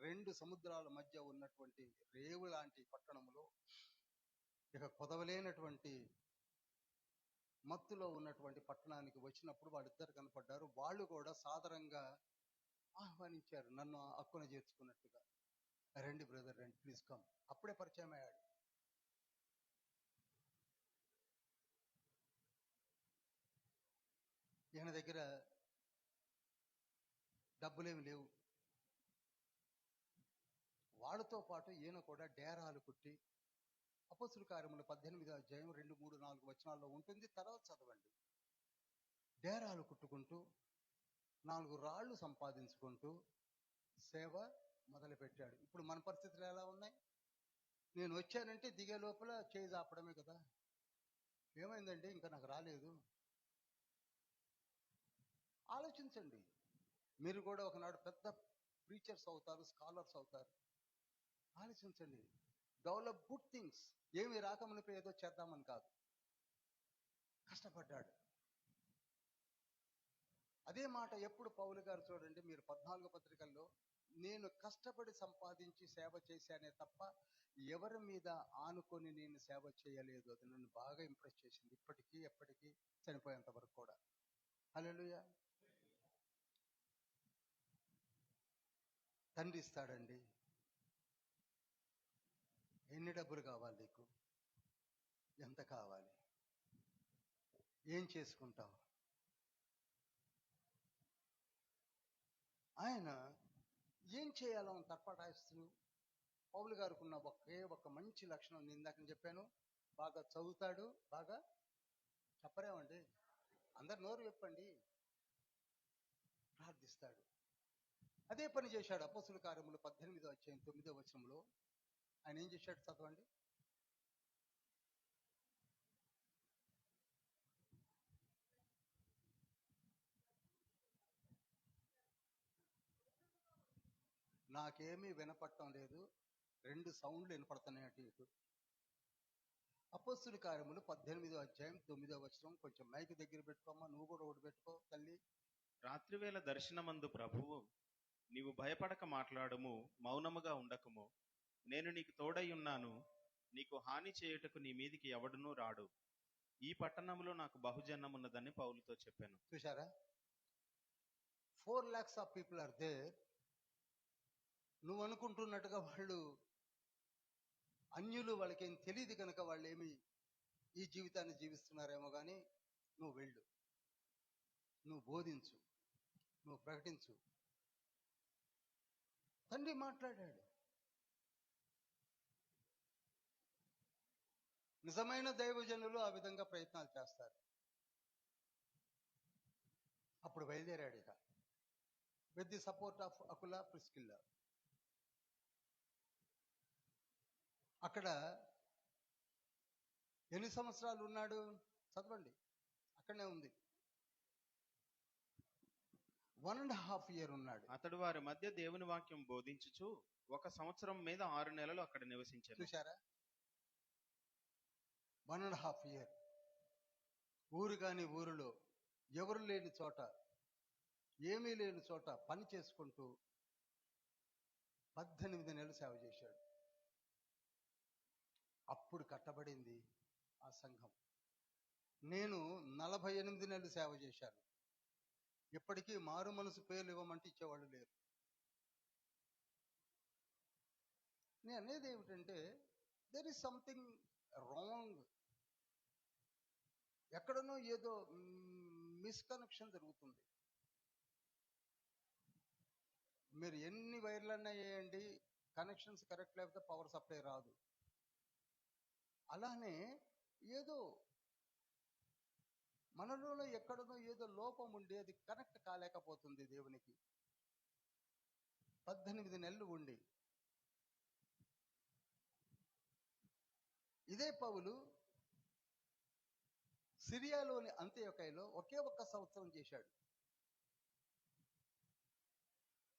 2 సముద్రాల మధ్య ఉన్నటువంటి రేవు లాంటి పట్టణములో, ఇక కొదవలేనటువంటి మత్తులో ఉన్నటువంటి పట్టణానికి వచ్చినప్పుడు వాళ్ళిద్దరు కనపడ్డారు. వాళ్ళు కూడా సాదరంగా ఆహ్వానించారు, నన్ను హక్కున చేర్చుకున్నట్టుగా. రండి బ్రదర్, రండి, ప్లీజ్ కమ్. అప్పుడే పరిచయం అయ్యాడు. ఈయన దగ్గర డబ్బులేమి లేవు. వాళ్ళతో పాటు ఈయన కూడా డేరాలు కుట్టి, అపోస్తుల కార్యములు 18వ అధ్యాయం 2, 3, 4 వచనాల్లో ఉంటుంది, తర్వాత చదవండి. డేరాలు కుట్టుకుంటూ 4 రాళ్ళు సంపాదించుకుంటూ సేవ మొదలుపెట్టాడు. ఇప్పుడు మన పరిస్థితులు ఎలా ఉన్నాయి? నేను వచ్చానంటే దిగే లోపల చేయి చాపడమే కదా. ఏమైందండి ఇంకా నాకు రాలేదు. ఆలోచించండి. మీరు కూడా ఒకనాడు పెద్ద ప్రీచర్స్ అవుతారు, స్కాలర్స్ అవుతారు. ఆలోచించండి. Develop good things. ఏమి రాకమునిపై ఏదో చేద్దామని కాదు, కష్టపడ్డాడు. అదే మాట ఎప్పుడు పౌలు గారు చూడండి, మీరు 14 పత్రికల్లో, నేను కష్టపడి సంపాదించి సేవ చేశానే తప్ప ఎవరి మీద ఆనుకొని నేను సేవ చేయలేదు. అది నన్ను బాగా ఇంప్రెస్ చేసింది. ఇప్పటికీ ఎప్పటికీ చనిపోయేంత వరకు కూడా. హల్లెలూయా. తండ్రి ఇస్తాడండి. ఎన్ని డబ్బులు కావాలి నీకు? ఎంత కావాలి? ఏం చేసుకుంటావు? ఆయన ఏం చేయాలని తప్పటాయిస్తున్నావు. పౌలు గారికి ఉన్న ఒక మంచి లక్షణం నేను ఇందాక చెప్పాను, బాగా చదువుతాడు. బాగా చెప్పరేమండి, అందరు నోరు చెప్పండి. ప్రార్థిస్తాడు. అదే పని చేశాడు. అపోస్తుల కార్యములు 18వ అధ్యాయం 9వ వచనంలో ఆయన ఏం చేశాడు చదవండి. నాకేమీ వినపడటం లేదు, 2 సౌండ్లు వినపడుతున్నాయి అటు ఇటు. అపోస్తుల కార్యములు 18వ అధ్యాయం 9వ వచనం. కొంచెం మైక్ దగ్గర పెట్టుకోమ్మా, నువ్వు కూడా ఒకటి పెట్టుకో తల్లి. రాత్రివేళ దర్శనమందు ప్రభువు, నీవు భయపడక మాట్లాడుము, మౌనముగా ఉండకము. నేను నీకు తోడై ఉన్నాను, నీకు హాని చేయుటకు నీ మీదికి ఎవడునూ రాడు. ఈ పట్టణంలో నాకు బహుజనం ఉన్నదని పౌలుతో చెప్పాను. చూశారా, 4 lakhs of people are there. నువ్వు అనుకుంటున్నట్టుగా వాళ్ళు అన్యులు, వాళ్ళకేం తెలియదు కనుక వాళ్ళు ఏమి ఈ జీవితాన్ని జీవిస్తున్నారేమో కానీ, నువ్వు వెళ్ళు, నువ్వు బోధించు, నువ్వు ప్రకటించు. తండ్రి మాట్లాడాడు. నిజమైన దైవజనులు ఆ విధంగా ప్రయత్నాలు చేస్తారు. అప్పుడు బయలుదేరాడు ఇక, with the support of Aquila, Priscilla. అక్కడ ఎన్ని సంవత్సరాలు ఉన్నాడు చదవండి, అక్కడనే ఉంది. 1.5 year ఉన్నాడు. అతడు వారి మధ్య దేవుని వాక్యం బోధించుచు 1 సంవత్సరం మీద 6 నెలలు అక్కడ నివసించాడు. చూశారా, 1.5 year ఊరు కాని ఊరిలో, ఎవరు లేని చోట, ఏమీ లేని చోట పని చేసుకుంటూ 18 నెలలు సేవ చేశాడు. అప్పుడు కట్టబడింది ఆ సంఘం. నేను 48 నెలలు సేవ చేశాను. ఇప్పటికీ మారు మనసు పేర్లు ఇవ్వమంటే ఇచ్చేవాళ్ళు లేరు. నేను అనేది ఏమిటంటే, దెర్ ఈస్ సంథింగ్ రాంగ్. ఎక్కడనో ఏదో మిస్కనెక్షన్ జరుగుతుంది. మీరు ఎన్ని వైర్లన్నా వేయండి, కనెక్షన్స్ కరెక్ట్ లేకపోతే పవర్ సప్లై రాదు. అలానే ఏదో మనలో ఎక్కడనో ఏదో లోపం ఉండి అది కనెక్ట్ కాలేకపోతుంది దేవునికి. 18 నెలలు ఉండి ఇదే పౌలు సిరియాలోని అంత్యోకయలో ఒకే 1 సంవత్సరం చేశాడు.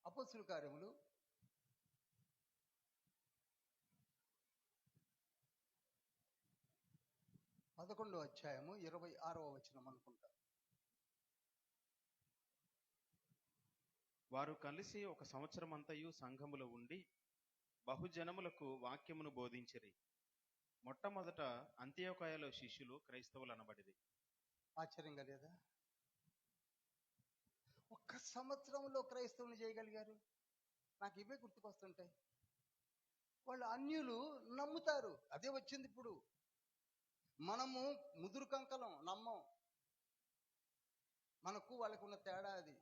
అపోస్తుల కార్యములు 11వ అధ్యాయము 26వ వచనం అనుకుంటా. వారు కలిసి 1 సంవత్సరం అంతయు సంఘములో ఉండి బహుజనములకు వాక్యమును బోధించిరి. మొట్టమొదట అంత్యోకయలో శిష్యులు క్రైస్తవులు అనబడిరి. ఆశ్చర్యంగా లేదా? 1 సంవత్సరంలో క్రైస్తవులు చేయగలిగారు. నాకు ఇవే గుర్తుకొస్తుంటాయి. వాళ్ళు అన్యులు నమ్ముతారు, అదే వచ్చింది ఇప్పుడు. మనము ముదురు కంకలం నమ్మం. మనకు వాళ్ళకు ఉన్న తేడా అది.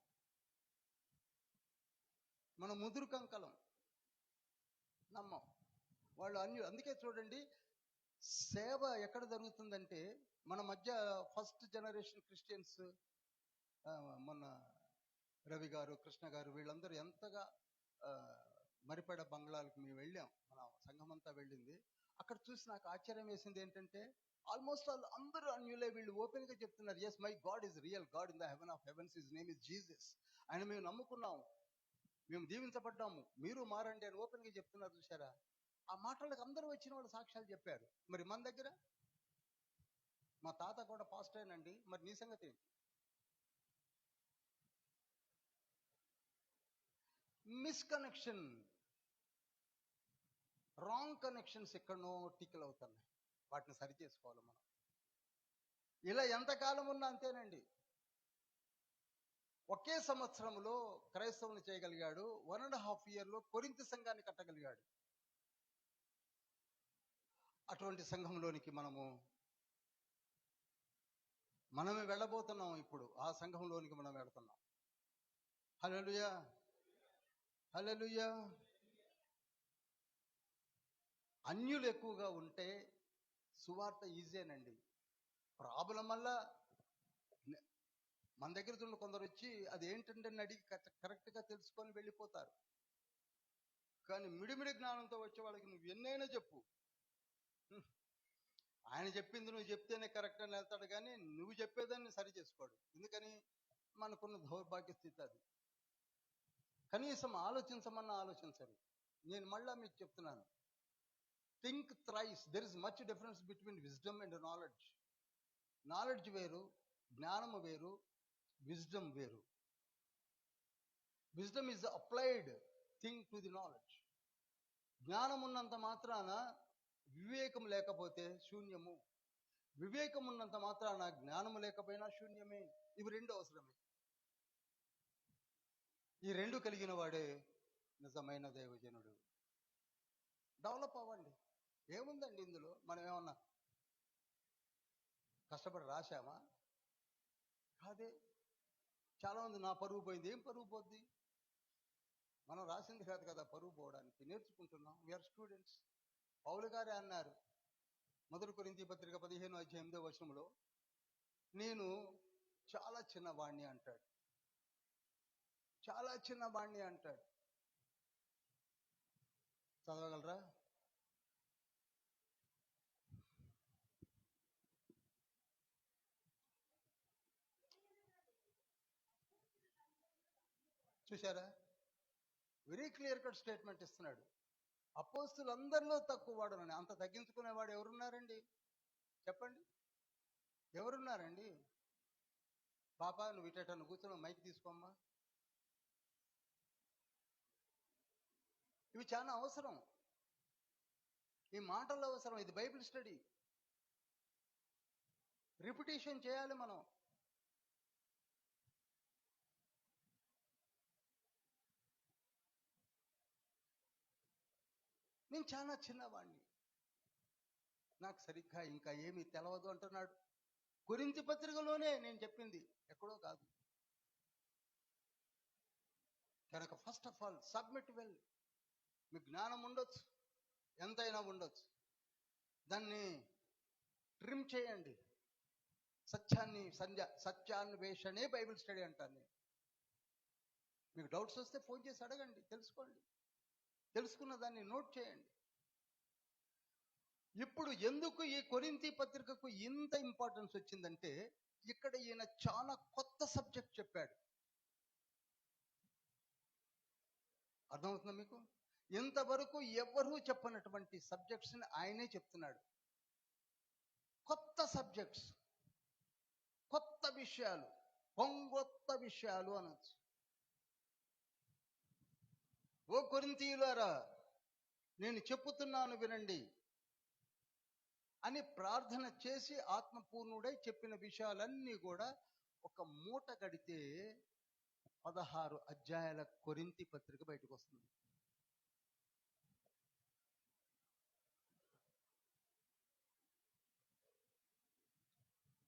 మనం ముదురు కంకలం నమ్మం, వాళ్ళు అన్యులు. అందుకే చూడండి, సేవ ఎక్కడ జరుగుతుందంటే మన మధ్య ఫస్ట్ జనరేషన్ క్రిస్టియన్స్, మొన్న రవి గారు, కృష్ణ గారు, వీళ్ళందరూ ఎంతగా మరిపడ బంగ్లాలకు మేము వెళ్ళాం, మన సంఘం అంతా వెళ్ళింది. అక్కడ చూసి నాకు ఆశ్చర్యం వేసింది ఏంటంటే, ఆల్మోస్ట్ అందరూ అన్యులే. వీళ్ళు ఓపెన్ గా చెప్తున్నారు, yes my God is real God in the heaven of heavens, his name is Jesus. ఆయన మేము నమ్ముకున్నాము, మేము దీవించబడ్డాము, మీరు మారండి అని ఓపెన్ గా చెప్తున్నారు. చూసారా, ఆ మాటలకు అందరూ వచ్చిన వాళ్ళు సాక్ష్యాలు చెప్పారు. మరి మన దగ్గర, మా తాత కూడా పాస్టరేనండి, మరి నీ సంగతి ఏంటి? మిస్కనెక్షన్, రాంగ్ కనెక్షన్స్ ఎక్కడనో టిక్కలు అవుతున్నాయి. వాటిని సరి చేసుకోవాలి మనం. ఇలా ఎంతకాలం ఉన్నా అంతేనండి. ఒకే సంవత్సరంలో క్రైస్తవుని చేయగలిగాడు. 1.5 year కొరింథీ సంఘాన్ని కట్టగలిగాడు. అటువంటి సంఘంలోనికి మనమే వెళ్ళబోతున్నాం. ఇప్పుడు ఆ సంఘంలోనికి మనం వెళుతున్నాం. హల్లెలూయా, హల్లెలూయా. అన్యులు ఎక్కువగా ఉంటే సువార్త ఈజీనండి. ప్రాబ్లం వల్ల మన దగ్గర ఉన్న కొందరు వచ్చి అది ఏంటంటే అని అడిగి కరెక్ట్గా తెలుసుకొని వెళ్ళిపోతారు. కానీ మిడిమిడి జ్ఞానంతో వచ్చే వాళ్ళకి నువ్వు ఎన్నైనా చెప్పు, ఆయన చెప్పింది నువ్వు చెప్తేనే కరెక్ట్ అని వెళ్తాడు, కానీ నువ్వు చెప్పేదాన్ని సరి చేసుకోడు. ఎందుకని? మనకున్న దౌర్భాగ్య స్థితి అది. కనీసం ఆలోచించమన్నా ఆలోచించరు. నేను మళ్ళా మీకు చెప్తున్నాను, think thrice. There is much difference between wisdom and knowledge. Knowledge వేరు, జ్ఞానము వేరు, విజ్డమ్ వేరు. Wisdom is applied thing to the knowledge. జ్ఞానం ఉన్నంత మాత్రాన వివేకం లేకపోతే శూన్యము, వివేకం ఉన్నంత మాత్రాన జ్ఞానము లేకపోయినా శూన్యమే. ఇవి రెండు అవసరమే. ఈ రెండు కలిగిన వాడే నిజమైన దైవజనుడు. డెవలప్ అవ్వండి. ఏముందండి ఇందులో? మనం ఏమన్నా కష్టపడి రాశామా? కాదే. చాలా మంది నా పరువు పోయింది. ఏం పరువు పోద్ది? మనం రాసింది కాదు కదా పరువు పోవడానికి. నేర్చుకుంటున్నాం. We are students. పౌలు గారే అన్నారు 1 కొరింథీ పత్రిక 15:8 నేను చాలా చిన్నవాణ్ణి అంటాడు. చాలా చిన్నవాణ్ణి అంటాడు. చదవగలరా? చూశారా? వెరీ క్లియర్ కట్ స్టేట్మెంట్ ఇస్తున్నాడు. అపోస్తులందరిలో తక్కువ వాడునని. అంత తగ్గించుకునేవాడు ఎవరున్నారండి? చెప్పండి, ఎవరున్నారండి? పాప నువ్వు ఇటను కూర్చొని మైక్ తీసుకోమ్మా. ఇవి చాలా అవసరం. ఈ మాటలు అవసరం. ఇది బైబిల్ స్టడీ. రిపిటేషన్ చేయాలి మనం. నేను చాలా చిన్నవాడిని, నాకు సరిగ్గా ఇంకా ఏమీ తెలవదు అంటున్నాడు. కొరింథీ పత్రికలోనే నేను చెప్పింది, ఎక్కడో కాదు. కనుక first of all submit well. మీ జ్ఞానం ఉండొచ్చు, ఎంతైనా ఉండొచ్చు, దాన్ని ట్రిమ్ చేయండి. సత్యాన్వేషణే బైబిల్ స్టడీ అంటాను నేను. మీకు డౌట్స్ వస్తే ఫోన్ చేసి అడగండి, తెలుసుకోండి. తెలుసుకున్న దాన్ని నోట్ చేయండి. ఇప్పుడు ఎందుకు ఈ కొరింథీ పత్రికకు ఇంత ఇంపార్టెన్స్ వచ్చిందంటే, ఇక్కడ ఈయన చాలా కొత్త సబ్జెక్ట్ చెప్పాడు. అర్థమవుతుందా మీకు? ఇంతవరకు ఎవరూ చెప్పనటువంటి సబ్జెక్ట్స్ని ఆయనే చెప్తున్నాడు. కొత్త సబ్జెక్ట్స్, కొత్త విషయాలు, కొంగొత్త విషయాలు అనొచ్చు. ఓ కొరింథీయులారా, నేను చెప్పుతున్నాను వినండి అని ప్రార్థన చేసి ఆత్మపూర్ణుడై చెప్పిన విషయాలన్నీ కూడా ఒక మూట కడితే 16 అధ్యాయాల కొరింథీ పత్రిక బయటకు వస్తుంది.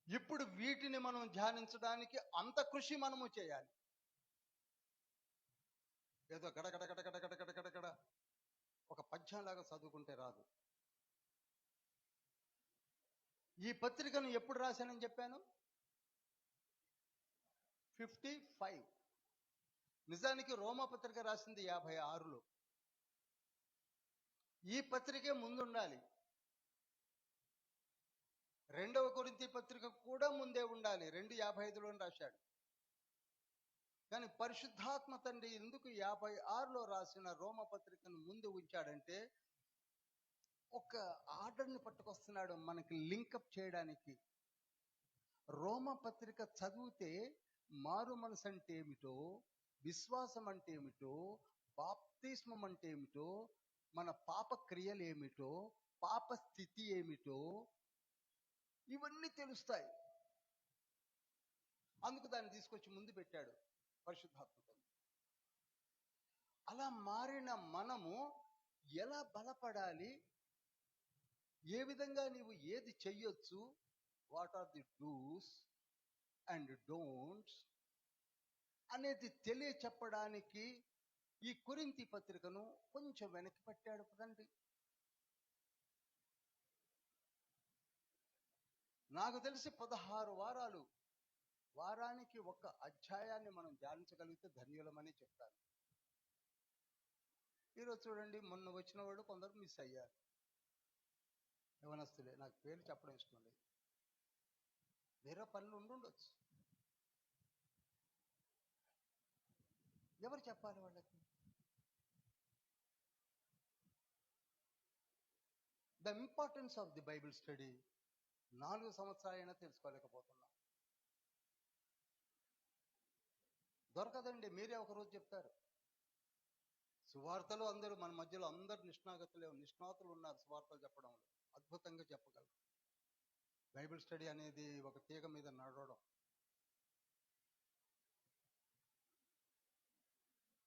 ఇప్పుడు వీటిని మనం ధ్యానించడానికి అంత కృషి మనము చేయాలి. ఏదో గడగడ ఒక పద్యంలాగా చదువుకుంటే రాదు. ఈ పత్రికను ఎప్పుడు రాశానని చెప్పాను? 55. నిజానికి రోమా పత్రిక రాసింది 56లో. ఈ పత్రికే ముందుండాలి. 2వ కొరింథీ పత్రిక కూడా ముందే ఉండాలి. 2:55లో రాశాడు. కానీ పరిశుద్ధాత్మ తండ్రి ఎందుకు 56లో రాసిన రోమ పత్రికను ముందు ఉంచాడంటే, ఒక ఆర్డర్ని పట్టుకొస్తున్నాడు మనకి లింకప్ చేయడానికి. రోమ పత్రిక చదివితే మారు మనసు అంటే ఏమిటో, విశ్వాసం అంటే ఏమిటో, బాప్తిస్మం అంటే ఏమిటో, మన పాప క్రియలు ఏమిటో, పాప స్థితి ఏమిటో, ఇవన్నీ తెలుస్తాయి. అందుకు దాన్ని తీసుకొచ్చి ముందు పెట్టాడు పరిశుద్ధాత్మతో. అలా మారిన మనము ఎలా బలపడాలి, ఏ విధంగా నీవు ఏది చెయ్యొచ్చు, what are the dos and don'ts అనేది తెలియచెప్పడానికి ఈ కొరింథీ పత్రికను కొంచెం వెనక్కి పట్టాడు కదండి. నాకు తెలిసి 16 వారాలు వారానికి ఒక అధ్యాయాన్ని మనం ధ్యానించగలిగితే ధన్యులమని చెప్తాను. ఈరోజు చూడండి, మొన్న వచ్చిన వాళ్ళు కొందరు మిస్ అయ్యారు. యవనస్తులే, నాకు పేరు చెప్పడం ఇష్టం లేదు, వేరే పనులు ఉండుండొచ్చు. ఎవరు చెప్పాలి వాళ్ళకి? The importance of the Bible study 4 సంవత్సరాలైనా తెలుసుకోలేకపోతున్నాం. దొరకదండి, మీరే ఒకరోజు చెప్తారు. సువార్తలు అందరూ మన మధ్యలో అందరు నిష్ణాతులు ఉన్నారు సువార్తలు చెప్పడంలో, అద్భుతంగా చెప్పగలరు. బైబిల్ స్టడీ అనేది ఒక తీగ మీద నడవడం.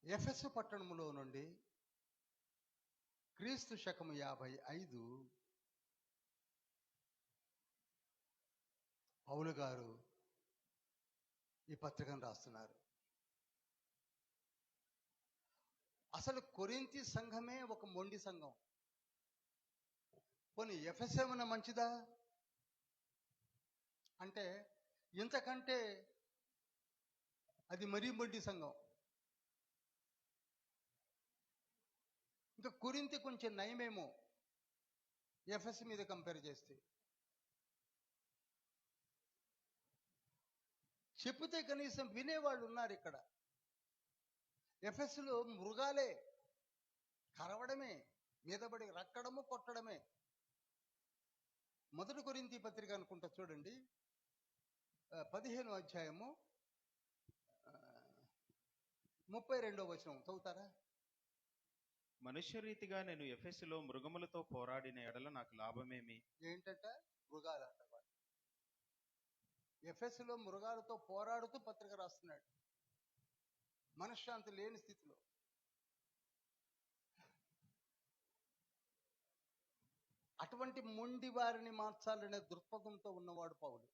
ఎఫెసు పట్టణంలో నుండి క్రీస్తు శకము 55 పౌలు గారు ఈ పత్రికను రాస్తున్నారు. అసలు కొరింథీ సంఘమే ఒక మొండి సంఘం. పోనీ ఎఫెసు ఏమన్నా మంచిదా అంటే ఇంతకంటే అది మరీ మొండి సంఘం. ఇంకా కొరింథీ కొంచెం నయమేమో ఎఫెసు మీద కంపేర్ చేస్తే. చెబితే కనీసం వినేవాళ్ళు ఉన్నారు. ఇక్కడ ఎఫెసులో మృగాలే, కరవడమే, మీదబడి రక్కడము, కొట్టడమే. 1 కొరింథీ పత్రిక అనుకుంటా చూడండి, 15వ అధ్యాయము 32వ వచనం చదువుతారా? మనుష్యరీతిగా నేను ఎఫెసులో మృగములతో పోరాడిన ఎడల నాకు లాభమేమి? ఏంటంట? మృగాలంట. ఎఫెసులో మృగాలతో పోరాడుతూ పత్రిక రాస్తున్నాడు, మనశ్శాంతి లేని స్థితిలో. అటువంటి మొండి వారిని మార్చాలనే దృక్పథంతో ఉన్నవాడు పౌలు.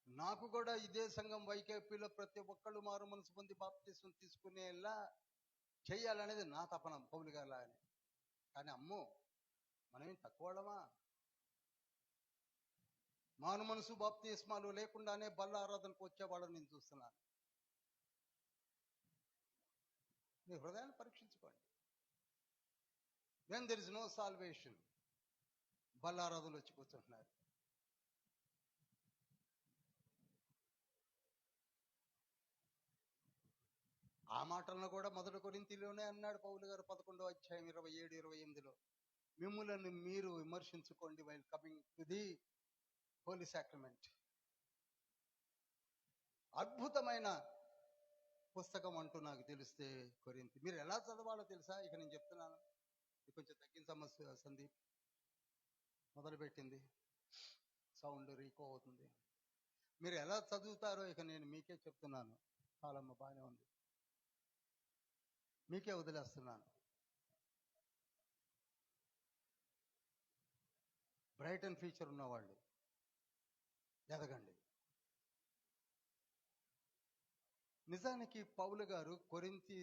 నాకు కూడా ఇదే సంఘం వైకేపీలో ప్రతి ఒక్కళ్ళు మారు మనసు పొంది బాప్తిస్మం తీసుకునేలా చేయాలనేది నా తపన, పౌలు గారు లాగానే. కానీ అమ్మో, మనమేం తక్కువ వాళ్ళమా? మారు మనసు బాప్తిస్మాలు లేకుండానే బల్ల ఆరాధనకు వచ్చేవాళ్ళని నేను చూస్తున్నాను. మీ హృదయాన్ని పరీక్షించుకోండి. When there is no salvation, బల్ల ఆరాధనలు వచ్చి కూర్చుంటున్నారు. ఆ మాటలను కూడా 1 కొరింథీలోనే అన్నాడు పౌలు గారు, 11వ అధ్యాయం 27, 28లో. మిమ్ములను మీరు విమర్శించుకోండి while coming to the holy sacrament. అద్భుతమైన పుస్తకం అంటూ నాకు తెలిస్తే కొరింథీ. మీరు ఎలా చదవాలో తెలుసా? ఇక నేను చెప్తున్నాను, ఇది కొంచెం తగ్గిన సమస్య. సందీప్ మొదలుపెట్టింది, సౌండ్ రీకో అవుతుంది. మీరు ఎలా చదువుతారో ఇక నేను మీకే చెప్తున్నాను. చాలమ్మ, బాగానే ఉంది, మీకే వదిలేస్తున్నాను. బ్రైట్ అండ్ ఫ్యూచర్ ఉన్నవాళ్ళు ఎదగండి. నిజానికి పౌలు గారు కొరింథీ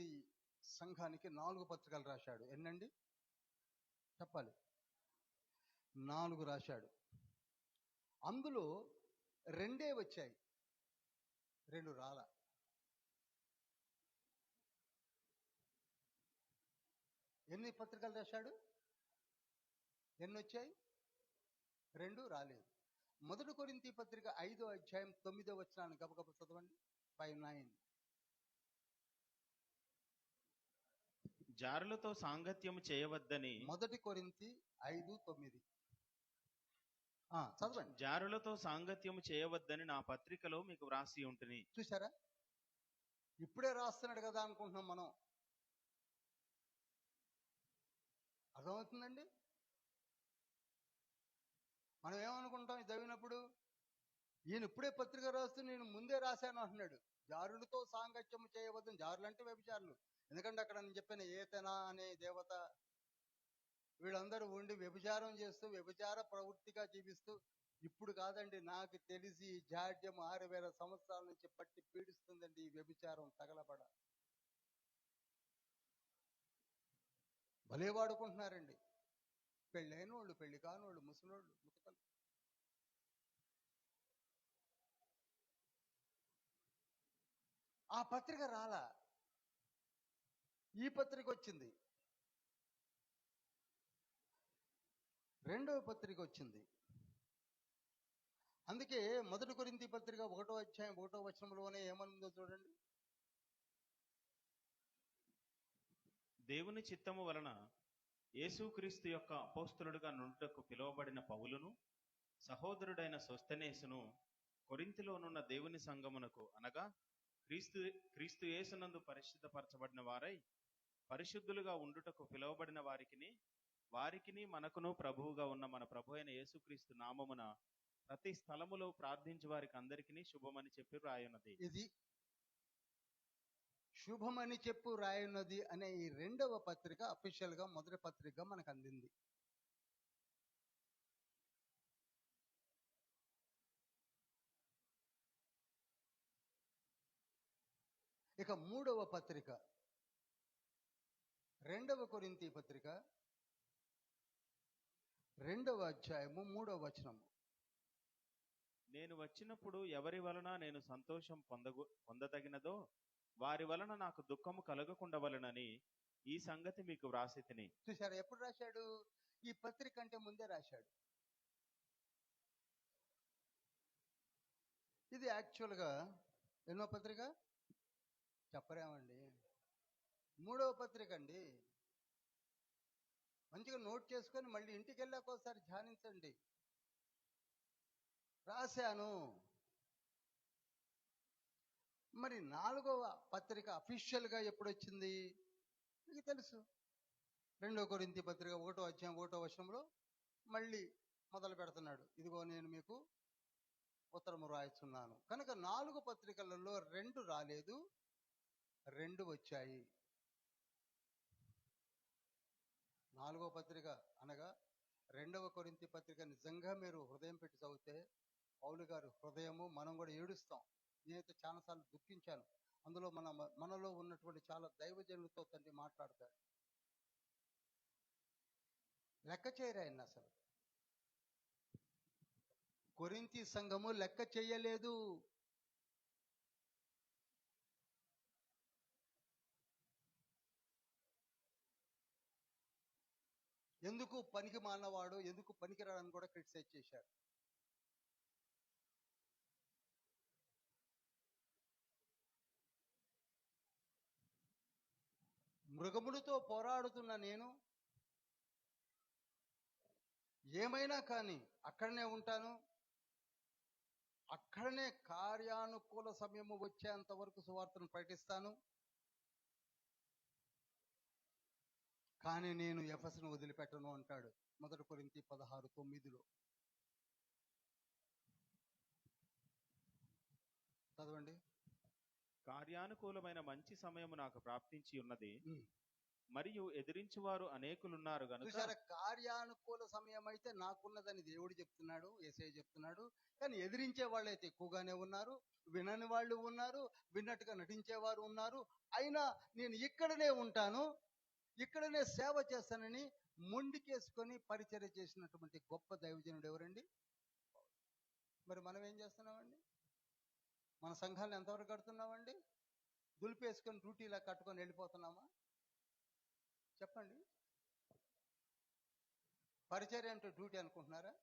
సంఘానికి 4 పత్రికలు రాశాడు. ఎన్నండి చెప్పాలి? 4 రాశాడు. అందులో 2 వచ్చాయి, 2 రాల. ఎన్ని పత్రికలు రాశాడు? ఎన్ని వచ్చాయి? 2 రాలేదు. 1 కొరింథీ పత్రిక 5వ అధ్యాయం 9వ వచనాన్ని గబగబ చదవండి. 5:9. జారులతో సాంగత్యము చేయవద్దని. 1 కొరింథీ 5:9 చదవండి. జారులతో సాంగత్యము చేయవద్దని నా పత్రికలో మీకు వ్రాసి ఉంటుంది. చూసారా? ఇప్పుడే రాస్తున్నాడు కదా అనుకుంటున్నాం మనం. అర్థమవుతుందండి? మనం ఏమనుకుంటాం చదివినప్పుడు? ఈయన ఇప్పుడే పత్రిక రాస్తూ నేను ముందే రాశాను అంటున్నాడు. జారులతో సాంగత్యము చేయవద్దని. జారులు అంటే వ్యభిచారులు. ఎందుకంటే అక్కడ నేను చెప్పిన ఏతెనా అనే దేవత, వీళ్ళందరూ ఉండి వ్యభిచారం చేస్తూ వ్యభిచార ప్రవృత్తిగా జీవిస్తూ, ఇప్పుడు కాదండి, నాకు తెలిసి జాడ్యం 6000 సంవత్సరాల నుంచి పట్టి పీడిస్తుందండి ఈ వ్యభిచారం తగలబడ. భలే వాడుకుంటున్నారండి. పెళ్ళైన వాళ్ళు, పెళ్లి కానోళ్ళు, ముసలోళ్ళు, ముతకలు. ఆ పత్రిక రాలా, ఈ పత్రిక వచ్చింది. రెండవ పత్రిక వచ్చింది. అందుకే 1 కొరింథీ పత్రిక 1వ అధ్యాయం 1వ వచనంలోనే ఏమనుందో చూడండి. దేవుని చిత్తము వలన యేసుక్రీస్తు యొక్క అపోస్తలుడుగా నుండుటకు పిలువబడిన పౌలును, సహోదరుడైన సోస్తెనేసును కొరింథీలోనున్న దేవుని సంఘమునకు, అనగా క్రీస్తు యేసునందు పరిశుద్ధపరచబడిన వారై పరిశుద్ధులుగా ఉండుటకు పిలువబడిన వారికిని మనకును ప్రభువుగా ఉన్న మన ప్రభు అయిన యేసుక్రీస్తు నామమున ప్రతి స్థలములో ప్రార్థించు వారికి అందరికీ శుభమని చెప్పి రాయున్నది. ఇది శుభమని చెప్పు రాయున్నది అనే ఈ రెండవ పత్రిక అఫీషియల్ గా మొదటి పత్రిక మనకు అందింది. ఇక మూడవ పత్రిక 2వ కొరింథీ పత్రిక 2వ అధ్యాయము 3వ వచనము. నేను వచ్చినప్పుడు ఎవరి వలన నేను సంతోషం పొందదగినదో వారి వలన నాకు దుఃఖము కలగకుండవలెనని ఈ సంగతి మీకు వ్రాసి తిని. చూసారా, ఎప్పుడు రాశాడు? ఈ పత్రిక అంటే ముందే రాశాడు. ఇది యాక్చువల్గా ఎన్నో పత్రిక చెప్పరేమండి? 3వ పత్రిక అండి. మంచిగా నోట్ చేసుకొని మళ్ళీ ఇంటికి వెళ్ళాక ఒకసారి ధ్యానించండి. రాశాను. మరి 4వ పత్రిక అఫీషియల్ గా ఎప్పుడు వచ్చింది మీకు తెలుసు. 2 కొరింథీ పత్రిక 1వ అధ్యాయం 1వ వచనంలో మళ్ళీ మొదలు పెడుతున్నాడు, ఇదిగో నేను మీకు ఉత్తరము రాయిస్తున్నాను. కనుక 4 పత్రికలలో 2 రాలేదు, 2 వచ్చాయి. 4వ పత్రిక అనగా 2వ కొరింథీ పత్రిక నిజంగా మీరు హృదయం పెట్టి చదివితే పౌలు గారు హృదయము, మనం కూడా ఏడుస్తాం. నేనైతే చాలాసార్లు దుఃఖించాను. అందులో మనలో ఉన్నటువంటి చాలా దైవజనులతో తండ్రి మాట్లాడతాడు. లెక్క చేయరు ఆయన అసలు. కొరింథీ సంఘము లెక్క చేయలేదు. ఎందుకు పనికి మాలినవాడు, ఎందుకు పనికిరాడని కూడా క్రిటిసైజ్ చేశారు. మృగములతో పోరాడుతున్న నేను ఏమైనా కానీ అక్కడనే ఉంటాను. అక్కడనే కార్యానుకూల సమయము వచ్చేంత వరకు సువార్తను ప్రకటిస్తాను. కానీ నేను ఎఫెసును వదిలిపెట్టను అంటాడు 1 కొరింథీ 16:9. చదవండి. కార్యానుకూలమైన మంచి సమయము నాకు ప్రాప్తించి ఉన్నది, మరియు ఎదిరించువారు అనేకులున్నారు గనుక. చూసారా, కార్యానుకూల సమయం అయితే నాకున్నదని దేవుడు చెప్తున్నాడు, యేసయ్య చెప్తున్నాడు. కానీ ఎదిరించే వాళ్ళు అయితే ఎక్కువగానే ఉన్నారు, వినని వాళ్ళు ఉన్నారు, విన్నట్టుగా నటించేవారు ఉన్నారు. అయినా నేను ఇక్కడనే ఉంటాను, ఇక్కడనే సేవ చేస్తానని మొండికేసుకొని పరిచర్య చేసినటువంటి గొప్ప దైవజనుడు ఎవరండి? మరి మనం ఏం చేస్తున్నామండి? మన సంఘాలను ఎంతవరకు కడుతున్నామండి? దులిపేసుకొని డ్యూటీలా కట్టుకొని వెళ్ళిపోతున్నామా? చెప్పండి. పరిచర్య అంటే డ్యూటీ అనుకుంటున్నారా?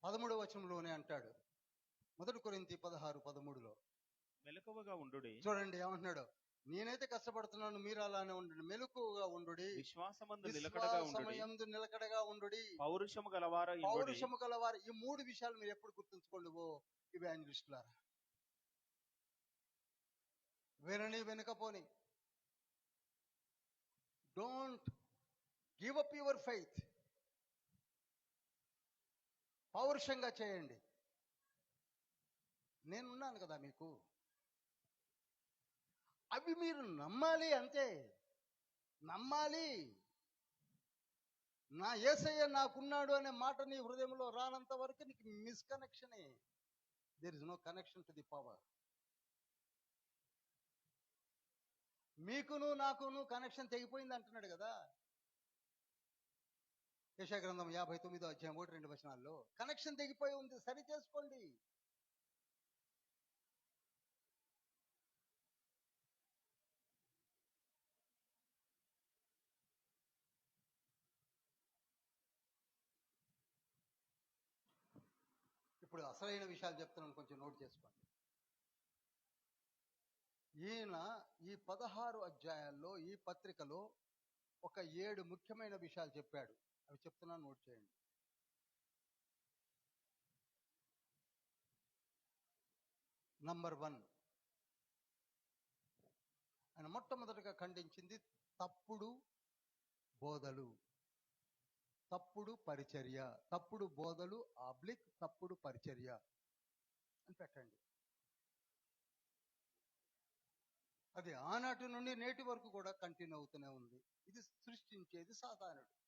పదమూడవ వచనంలోనే అంటాడు, 1 కొరింథీ 16:13. మెలకువగా ఉండుడి. చూడండి ఏమంటున్నాడు, నేనైతే కష్టపడుతున్నాను, మీరు అలానే ఉండండి. మెలకువగా ఉండుడి, విశ్వాసమందు నిలకడగా ఉండుడి, పౌరుషము గలవారు. ఈ 3 విషయాలు మీరు ఎప్పుడు గుర్తుంచుకోండి ఓ ఇవాంజలిస్టులారా. వినని వినకపోని, don't give up your faith. పౌరుషంగా చేయండి. నేనున్నాను కదా మీకు. అవి మీరు నమ్మాలి, అంతే. నమ్మాలి. నా యేసయ్య నాకున్నాడు అనే మాట నీ హృదయంలో రానంత వరకు నీకు మిస్కనెక్షనే. There is no connection to the power. మీకును నాకును కనెక్షన్ తెగిపోయింది అంటున్నాడు కదా. యెషయా గ్రంథం 59వ అధ్యాయం 1-2 వచనాల్లో కనెక్షన్ తెగిపోయి ఉంది, సరి చేసుకోండి. ఇప్పుడు అసలైన విషయాలు చెప్తున్నాను, కొంచెం నోట్ చేసుకోండి. ఈయన ఈ 16 అధ్యాయాల్లో ఈ పత్రికలో ఒక 7 ముఖ్యమైన విషయాలు చెప్పాడు. అవి చెప్తున్నాను, నోట్ చేయండి. నంబర్ 1, ఆయన మొట్టమొదటిగా ఖండించింది తప్పుడు బోధలు, తప్పుడు పరిచర్య. తప్పుడు బోధలు ఆబ్లిక్ తప్పుడు పరిచర్య అని పెట్టండి. అది ఆనాటి నుండి నేటి వరకు కూడా కంటిన్యూ అవుతూనే ఉంది. ఇది సృష్టించేది సాధారణుడు.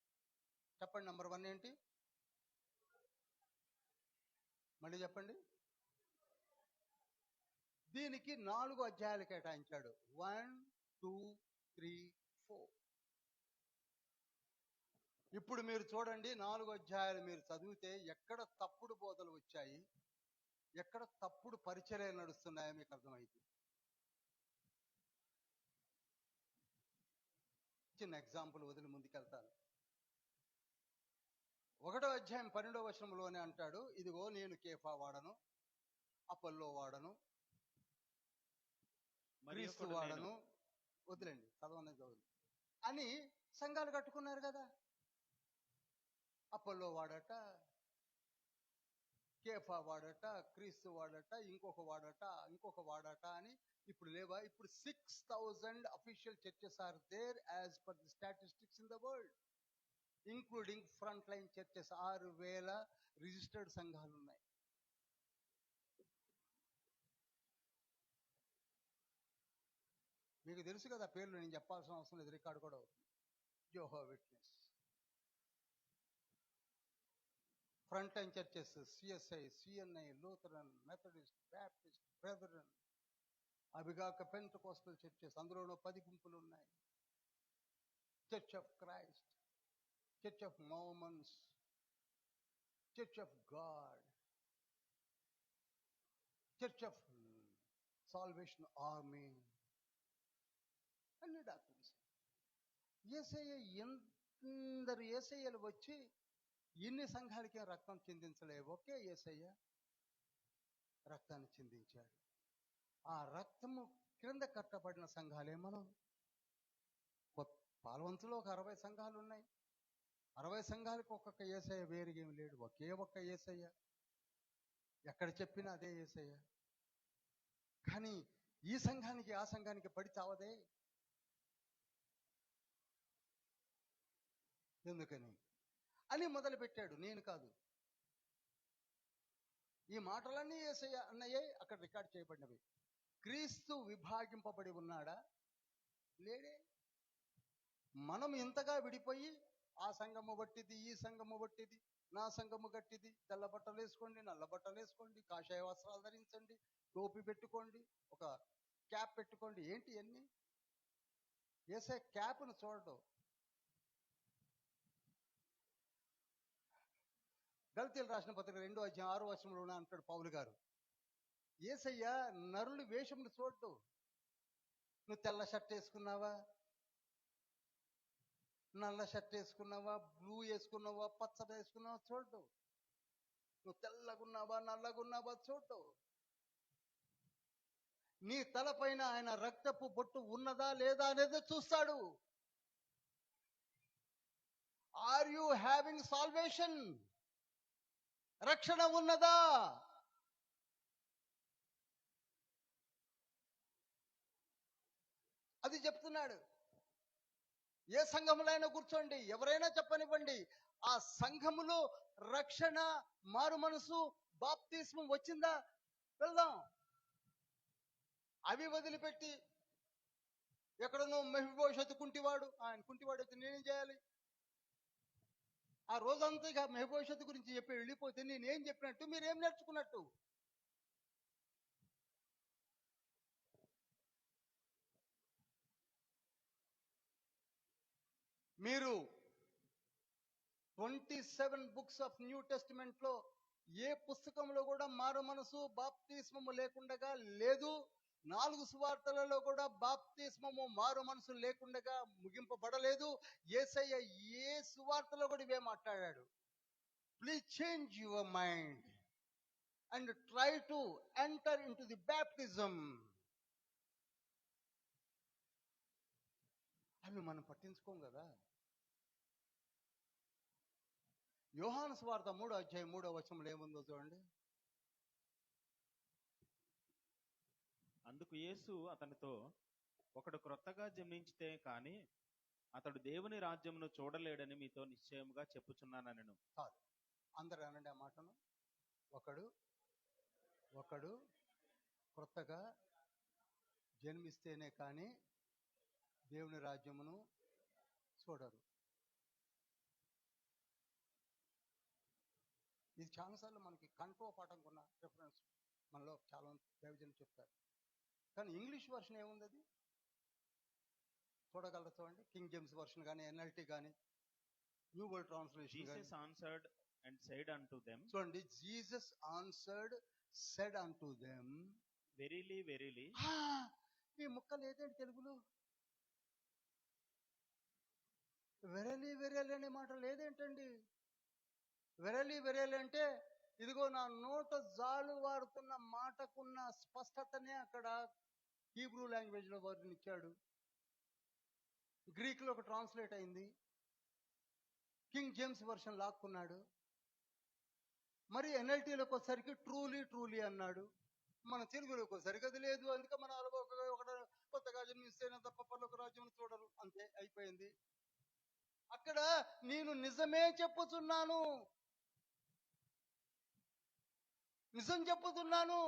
చెప్పండి, నంబర్ 1 ఏంటి? మళ్ళీ చెప్పండి. దీనికి 4 అధ్యాయాలు కేటాయించాడు. 1, 2, 3, 4. ఇప్పుడు మీరు చూడండి, 4 అధ్యాయాలు మీరు చదివితే ఎక్కడ తప్పుడు బోధలు వచ్చాయి, ఎక్కడ తప్పుడు పరిచర్యలు నడుస్తున్నాయో మీకు అర్థమైంది. చిన్న ఎగ్జాంపుల్ వదిలి ముందుకెళ్తాను. 1వ అధ్యాయం 12వ వచనంలోనే అంటాడు, ఇదిగో నేను కేఫా వాడను, అపొల్లో వాడను, క్రీస్తు వాడను. వదిలేండి, చదవనేది చదువు అని సంఘాలు కట్టుకున్నారు కదా. అపొల్లో వాడట, కేఫా వాడట, క్రీస్తు వాడట, ఇంకొక వాడట అని. ఇప్పుడు లేవా? ఇప్పుడు 6,000 official churches are there as per the statistics in the world, including front line churches. 6,000 registered సంఘాలు ఉన్నాయి. మీకు తెలుసు కదా పేర్లు, నేను చెప్పాల్సిన అవసరం లేదు, రికార్డు కూడా అవుతుంది. Jehovah witness, front line churches, CSI, CNI, Lutheran, Methodist, Baptist, brethren, అవిగాక పెంటెకోస్టల్ చర్చెస్, అందులోనూ 10 గుంపులు ఉన్నాయి. Church of Christ, church of Mormons, church of God, church of salvation army, అన్ని డాక్టర్స్. యేసయ్య ఎందరు యేసయ్యలు వచ్చి ఇన్ని సంఘాలకి రక్తం చిందించలేవు. ఒకే యేసయ్య రక్తాన్ని చిందించాడు. ఆ రక్తము క్రింద కట్టబడిన సంఘాలే మనం. పాల్వంతులో ఒక 60 సంఘాలు ఉన్నాయి. 60 సంఘాలకు ఒక్కొక్క యేసయ్య వేరుగేమి లేడు, ఒకే ఒక్క యేసయ్య. ఎక్కడ చెప్పినా అదే యేసయ్య. కానీ ఈ సంఘానికి ఆ సంఘానికి పడి చావదే. ఎందుకని అని మొదలుపెట్టాడు. నేను కాదు, ఈ మాటలన్నీ యేసయ్య అన్నయ్యే అక్కడ రికార్డ్ చేయబడినవి. క్రీస్తు విభాగింపబడి ఉన్నాడా? లేడే. మనం ఇంతగా విడిపోయి ఆ సంఘము బట్టిది, ఈ సంఘము బట్టిది, నా సంఘము గట్టిది, తెల్ల బట్టలు వేసుకోండి, నల్ల బట్టలు వేసుకోండి, కాషాయ వస్త్రాలు ధరించండి, టోపీ పెట్టుకోండి, ఒక క్యాప్ పెట్టుకోండి. ఏంటి అన్ని? యేసయ్య క్యాప్ను చూడటం. గలతీయులకు రాసిన పత్రిక 2వ అధ్యాయం 6వ వచనంలోనే అంటాడు పౌలు గారు, యేసయ్య నరుల వేషమును చూడటం. నువ్వు తెల్ల షర్ట్ వేసుకున్నావా, నల్ల షర్ట్ వేసుకున్నావా, బ్లూ వేసుకున్నావా, పచ్చడి వేసుకున్నావా చూడటం. నువ్వు తెల్లగున్నావా, నల్లగున్నావా చూడటం. నీ తలపైన ఆయన రక్తపు బొట్టు ఉన్నదా లేదా అనేది చూస్తాడు. Are you having salvation? రక్షణ ఉన్నదా? అది చెప్తున్నాడు. ఏ సంఘములో అయినా కూర్చోండి, ఎవరైనా చెప్పనివ్వండి, ఆ సంఘములో రక్షణ, మారు మనసు, బాప్తిస్మం వచ్చిందా? వెళ్దాం. అవి వదిలిపెట్టి ఎక్కడనో మెఫీబోషెతు కుంటివాడు, ఆయన కుంటివాడు అయితే నేనేం చేయాలి? ఆ రోజంతా ఇక మెఫీబోషెతు గురించి చెప్పి వెళ్ళిపోతే నేనేం చెప్పినట్టు, మీరేం నేర్చుకున్నట్టు? మీరు 27 books ఆఫ్ న్యూ టెస్టిమెంట్ లో ఏ పుస్తకంలో కూడా మారు మనసు బాప్తిస్మము లేకుండగా లేదు. 4 సువార్తలలో కూడా బాప్తిస్మము మారు మనసు లేకుండగా ముగింపబడలేదు. యేసయ్య ఏ సువార్తలో కూడా ఇవే మాట్లాడాడు. Please change your mind and try to enter in to the baptism. అవి మనం పట్టించుకోం కదా. యోహాను సువార్త 3:3 ఏముందో చూడండి. అందుకు యేసు అతనితో, ఒకడు క్రొత్తగా జన్మించితే కాని అతడు దేవుని రాజ్యమును చూడలేడని మీతో నిశ్చయముగా చెప్పుచున్నానెను. కాదు, అందరు అనండి ఆ మాటను. ఒకడు క్రొత్తగా జన్మిస్తేనే కానీ దేవుని రాజ్యమును చూడరు. ఇది చాలాసార్లు మనకి కంఠో పాఠంగా ఉన్న రిఫరెన్స్ మనలో చాలా దైవజనులు చెప్తారు. కానీ ఇంగ్లీష్ వర్షన్ ఏముంది? అది చూడగలరు చూడండి. కింగ్ జేమ్స్ వర్షన్ కానీ, NLT కానీ, new world translation Jesus answered and said unto them, చూడండి. జీసస్ ఆన్సర్డ్ సెడ్ అంటు దెమ్, వెరీలీ వెరీలీ. ఈ ముక్క లేదేంటి తెలుగులో? వెరలి వెరలి అనే మాట లేదేంటండి? వెరలి వెరలి అంటే ఇదిగో నా నోట జాలు వారుతున్న మాటకున్న స్పష్టతనే అక్కడ హీబ్రూ లాంగ్వేజ్ లో వర్ణించాడు. గ్రీక్ లో ఒక ట్రాన్స్లేట్ అయింది. కింగ్ జేమ్స్ వర్షన్ లాక్కున్నాడు. మరి NLTలోకి వచ్చేసరికి ట్రూలీ ట్రూలీ అన్నాడు. మన తెలుగులోకి వచ్చేసరికి అది లేదు. అందుకే మన ఒక కొత్తగా జన్మిస్తేనే తప్ప పరలోక రాజ్యం చూడరు, అంతే అయిపోయింది. అక్కడ నేను నిజమే చెప్పుతున్నాను, నిజం చెప్పుతున్నాను.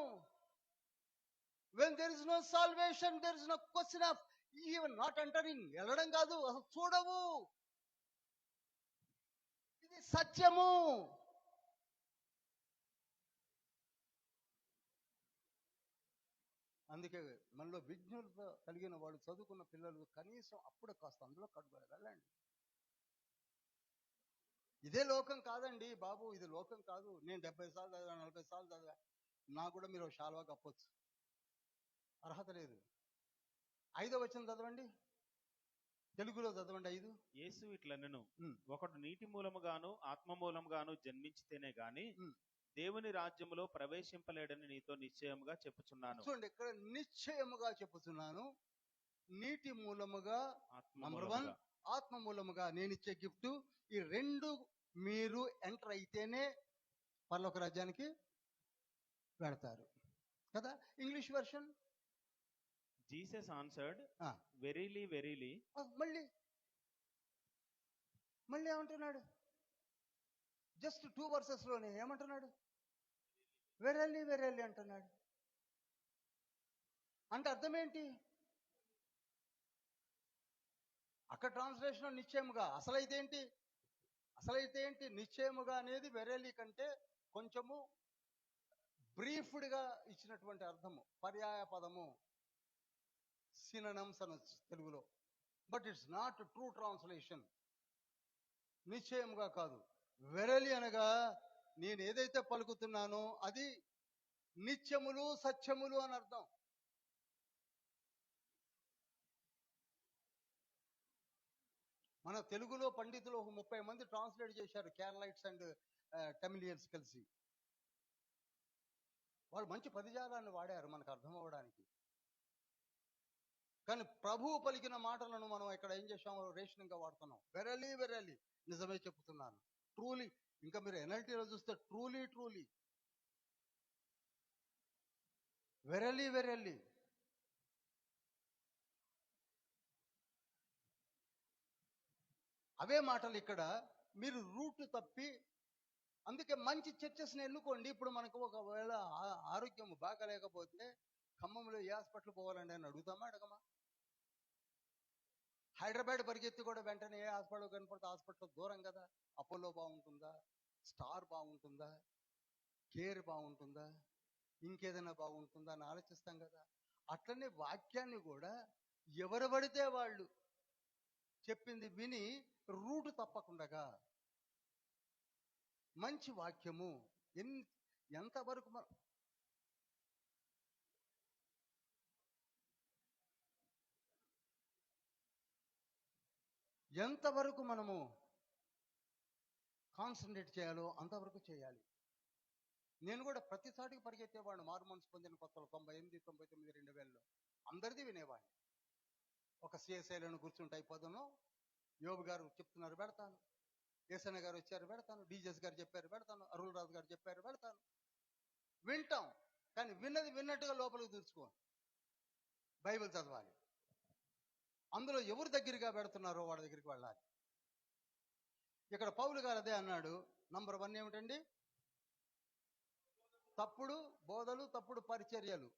When there is no salvation, there is no question of even not entering. వెళ్ళడం కాదు, అసలు చూడవు. ఇది సత్యము. అందుకే మనలో విజ్ఞత కలిగిన వాళ్ళు, చదువుకున్న పిల్లలు కనీసం అప్పుడు కాస్త అందులో కడుగోలు వెళ్ళండి. ఇదే లోకం కాదండి బాబు, ఇది లోకం కాదు. నేను 70 సార్లు చదివా, 40 సార్లు చదివా. నాకు కూడా మీరు శాలువా కప్పొచ్చు, అర్హత లేదు. 5వ వచనం చదవండి, తెలుగులో చదవండి. 5. యేసు ఇట్లనెను, ఒకడు నీటి మూలముగాను ఆత్మ మూలముగాను జన్మించితేనే గాని దేవుని రాజ్యములో ప్రవేశింపలేడని నీతో నిశ్చయముగా చెప్పుచున్నాను. చూడండి, ఇక్కడ నిశ్చయముగా చెప్పుచున్నాను. నీటి మూలముగా నంబర్ 1, ఆత్మ మూలముగా నేను ఇచ్చే గిఫ్ట్, ఈ 2 మీరు ఎంటర్ అయితేనే పరలోక రాజ్యానికి వెళతారు కదా. English version, Jesus answered verily verily. మళ్ళీ ఏమంటున్నాడు? జస్ట్ 2 verses లోనే ఏమంటున్నాడు? వెరల్లి వెరల్లి అంటున్నాడు. అంటే అర్థం ఏంటి? అక్కడ ట్రాన్స్లేషన్ నిశ్చయముగా, అసలైతే ఏంటి? నిశ్చయముగా అనేది వెరలి కంటే కొంచెము బ్రీఫ్డ్గా ఇచ్చినటువంటి అర్థము, పర్యాయ పదము, సినోనిమ్స్ అనొచ్చు తెలుగులో. But it's not true translation. నిశ్చయముగా కాదు, వెరలి అనగా నేను ఏదైతే పలుకుతున్నానో అది నిత్యములు సత్యములు అని అర్థం. మన తెలుగులో పండితులు 30 మంది ట్రాన్స్లేట్ చేశారు, కేరళైట్స్ అండ్ తమిళియన్స్ కలిసి. వాళ్ళు మంచి పదజాలాన్ని వాడారు మనకు అర్థం అవ్వడానికి. కానీ ప్రభువు పలికిన మాటలను మనం ఇక్కడ ఏం చేసాము? రేషన్గా వాడుతున్నాం. వెరలి వెరలి, నిజమే చెప్తున్నాను. ట్రూలీ, ఇంకా మీరు NLTలో చూస్తే ట్రూలీ ట్రూలీ, వెరలి వెరలి. అవే మాటలు ఇక్కడ మీరు రూట్ తప్పి. అందుకే మంచి చర్చెస్ని ఎన్నుకోండి. ఇప్పుడు మనకు ఒకవేళ ఆరోగ్యం బాగలేకపోతే ఖమ్మంలో ఏ హాస్పిటల్ పోవాలండి అని అడగమా? హైదరాబాద్ పరిగెత్తి కూడా వెంటనే ఏ హాస్పిటల్ కనపడితే హాస్పిటల్ దూరం కదా. అపోలో బాగుంటుందా, స్టార్ బాగుంటుందా, కేర్ బాగుంటుందా, ఇంకేదైనా బాగుంటుందా అని ఆలోచిస్తాం కదా. అట్లనే వాక్యాన్ని కూడా ఎవరు పడితే వాళ్ళు చెప్పింది విని రూటు తప్పకుండగా మంచి వాక్యము ఎంతవరకు ఎంతవరకు మనము కాన్సన్ట్రేట్ చేయాలో అంతవరకు చేయాలి. నేను కూడా ప్రతిసాటికి పరిగెత్తేవాడిని. మారు మనసు పొందిన కొత్తలో 98, 99, 2000లో అందరిది వినేవాడిని. ఒక సిఎస్ఐలను కూర్చుంటే అయిపోదాను, యోబు గారు చెప్తున్నారు పెడతాను, ఏసన్న గారు వచ్చారు పెడతాను, డీజెస్ గారు చెప్పారు పెడతాను, అరుణ్ రాజు గారు చెప్పారు పెడతాను. వింటాం, కానీ విన్నది విన్నట్టుగా లోపలికి దూర్చుకోం. బైబిల్ చదవాలి. అందులో ఎవరు దగ్గరగా పెడుతున్నారో వాడి దగ్గరికి వెళ్ళాలి. ఇక్కడ పౌలు గారు అదే అన్నాడు. నంబర్ 1 ఏమిటండి? తప్పుడు బోధలు, తప్పుడు పరిచర్యలు.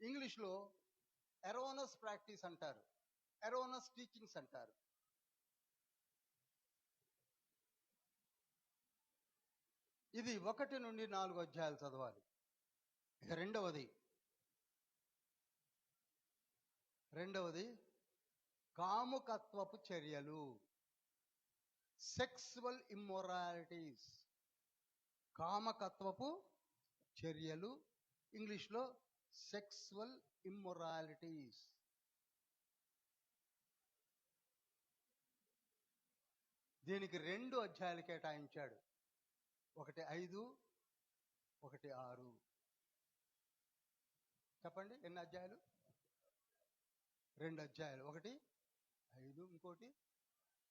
ఇంగ్లీష్లో ఎరోనస్ ప్రాక్టీస్ అంటారు, ఎరోనస్ టీచింగ్స్ అంటారు. ఇది 1 నుండి 4 అధ్యాయాలు చదవాలి. ఇక రెండవది కాముకత్వపు చర్యలు, సెక్సువల్ ఇమ్మొరాలిటీస్. కామకత్వపు చర్యలు, ఇంగ్లీష్లో సెక్సువల్ ఇమ్మొరాలిటీస్. దీనికి 2 అధ్యాయాలు కేటాయించాడు. 1:5, 1:6. చెప్పండి ఎన్ని అధ్యాయాలు? 2 అధ్యాయాలు. 1:5, ఇంకోటి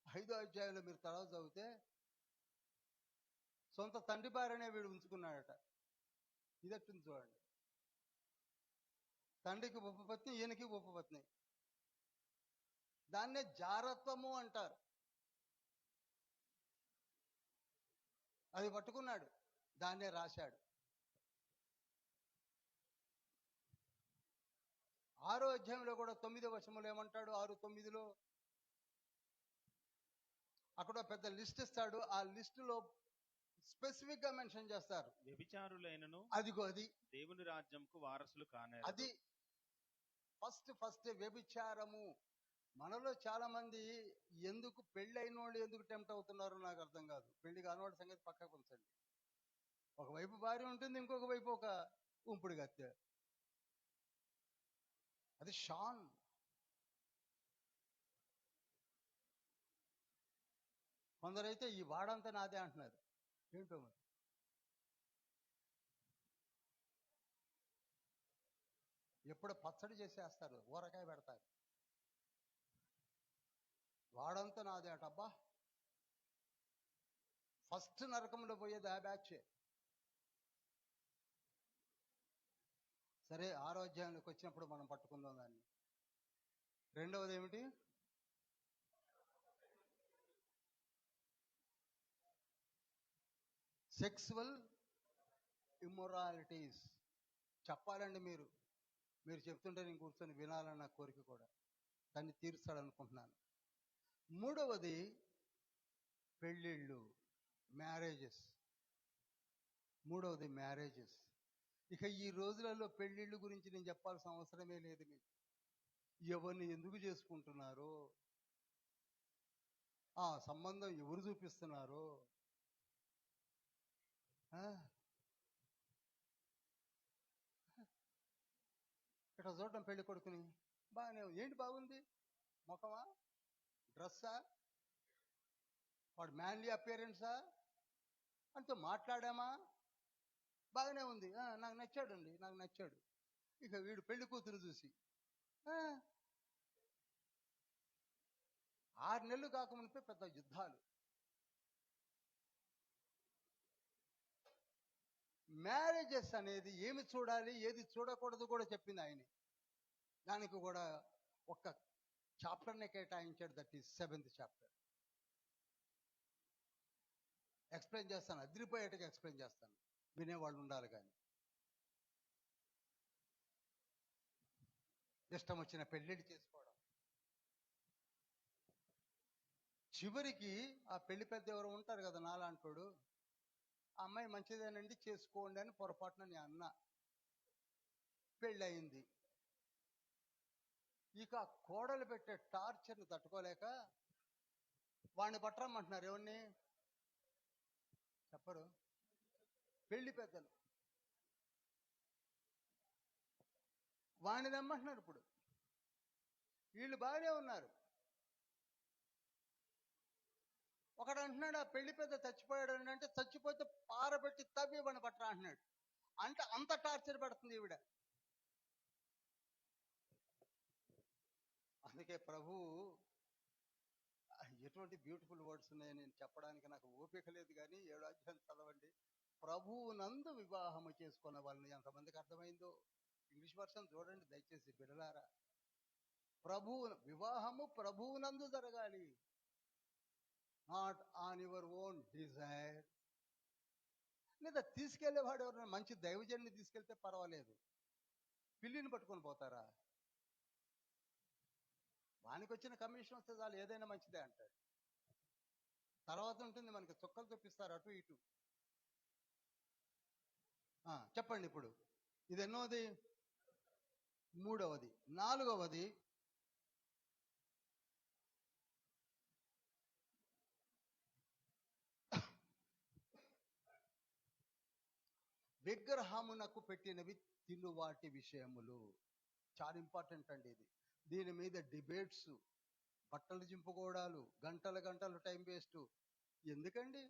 5వ అధ్యాయంలో మీరు తర్వాత చదివితే సొంత తండ్రి భార్యనే వీడు ఉంచుకున్నాడట. ఇదట్టుంది చూడండి. తండ్రికి ఉపపత్ని, ఈయనకి ఉపపత్ని. దాన్నే జారత్వము అంటారు. అది పట్టుకున్నాడు, దాన్నే రాశాడు. 6వ అధ్యాయంలో కూడా 9వ వచనంలో ఏమంటాడు? 6:9లో అక్కడ పెద్ద లిస్ట్ ఇస్తాడు. ఆ లిస్టులో స్పెసిఫిక్ గా మెన్షన్ చేస్తారు, వ్యభిచారులైనను అదిగో అది దేవుని రాజ్యంకు వారసులు కానే. అది ఫస్ట్ వ్యభిచారము. మనలో చాలా మంది ఎందుకు పెళ్ళైన వాళ్ళు ఎందుకు టెంప్ట్ అవుతున్నారో నాకు అర్థం కాదు. పెళ్లి కానివాడి సంగతి పక్కకు ఉంచండి. ఒకవైపు భార్య ఉంటుంది, ఇంకొక వైపు ఒక ఉంపుడు గత్తె. అది షాన్. కొందరైతే ఈ వాడంతా నాదే అంటున్నారు. ఏంటో మరి. ఎప్పుడు పచ్చడి చేసేస్తారు, ఊరకాయ పెడతారు. వాడంతా నాదే అంట. అబ్బా, ఫస్ట్ నరకంలో పోయేది ఆ బ్యాచే. సరే, 6వ అధ్యాయంలోకి వచ్చినప్పుడు మనం పట్టుకుందాం దాన్ని. రెండవది ఏమిటి? Sexual immoralities. చెప్పాలండి, మీరు చెప్తుంటే నేను కూర్చొని వినాలని నా కోరిక కూడా. దాన్ని తీరుస్తాడనుకుంటున్నాను. 3వది పెళ్ళిళ్ళు, మ్యారేజెస్. 3వది మ్యారేజెస్. ఇక ఈ రోజులలో పెళ్ళిళ్ళు గురించి నేను చెప్పాల్సిన అవసరమే లేదు మీకు. ఎవరిని ఎందుకు చేసుకుంటున్నారో, ఆ సంబంధం ఎవరు చూపిస్తున్నారో, ఇట్లా చూడటం పెళ్లి కొడుకుని బాగానే ఏంటి బాగుంది, ముఖమా, డ్రెస్సా, వాడు మ్యాన్లీ అపియరెన్సా అంటూ మాట్లాడామా, బాగానే ఉంది, నాకు నచ్చాడండి, నాకు నచ్చాడు. ఇక వీడు పెళ్లి కూతురు చూసి 6 నెలలు కాకమునిపై పెద్ద యుద్ధాలు. మ్యారేజెస్ అనేది ఏమి చూడాలి, ఏది చూడకూడదు కూడా చెప్పింది ఆయనే. దానికి కూడా ఒక్క చాప్టర్నే కేటాయించాడు. That is 7th chapter. Explain చేస్తాను, అదిరిపోయేట్టుగా ఎక్స్ప్లెయిన్ చేస్తాను, వినేవాళ్ళు ఉండాలి. కానీ ఇష్టం వచ్చిన పెళ్ళిళ్ళు చేసుకోవడం, చివరికి ఆ పెళ్లి పెద్ద ఎవరు ఉంటారు కదా నాలాంటోడు, ఆ అమ్మాయి మంచిదేనండి చేసుకోండి అని పొరపాటున నేను అన్నా. పెళ్ళయింది. ఇక కోడలు పెట్టే టార్చర్ని తట్టుకోలేక వాడిని పట్టరమ్మంటున్నారు. ఎవరిని చెప్పరు. పెళ్లి పెద్దలు వాణ్ణి నమ్మంటున్నారు. ఇప్పుడు వీళ్ళు బాగానే ఉన్నారు. ఒకడు అంటున్నాడు ఆ పెళ్లి పెద్ద చచ్చిపోయాడు అని, అంటే చచ్చిపోతే పారబెట్టి తవ్వి ఇవ్వని పట్టరా అంటున్నాడు. అంటే అంత టార్చర్ పెడుతుంది ఈవిడ. అందుకే ప్రభు ఎటువంటి బ్యూటిఫుల్ వర్డ్స్ ఉన్నాయో నేను చెప్పడానికి నాకు ఓపిక లేదు, కానీ 7 అధ్యాయం చదవండి. ప్రభువు నందు వివాహము చేసుకున్న వాళ్ళని ఎంతమందికి అర్థమైందో ఇంగ్లీష్ వర్షన్ చూడండి దయచేసి బిడలారా. వివాహము ప్రభువునందు జరగాలి, not on your own desire. లేదా తీసుకెళ్లేవాడు ఎవరైనా మంచి దైవజన్ని తీసుకెళ్తే పర్వాలేదు, పిల్లిని పట్టుకొని పోతారా? వానికి వచ్చిన కమిషన్ వస్తే చాలు, ఏదైనా మంచిదే అంటాడు. తర్వాత ఉంటుంది మనకి చుక్కలు చూపిస్తారు అటు ఇటు. చెప్పండి ఇప్పుడు ఇది ఎన్నోది? 3వది. 4వది విగ్రహమునకు పెట్టినవి తినువాటి విషయములు. చాలా ఇంపార్టెంట్ అండి ఇది. దీని మీద డిబేట్స్, బట్టలు చింపుకోవడాలు, గంటల గంటలు టైం వేస్ట్. ఎందుకండి?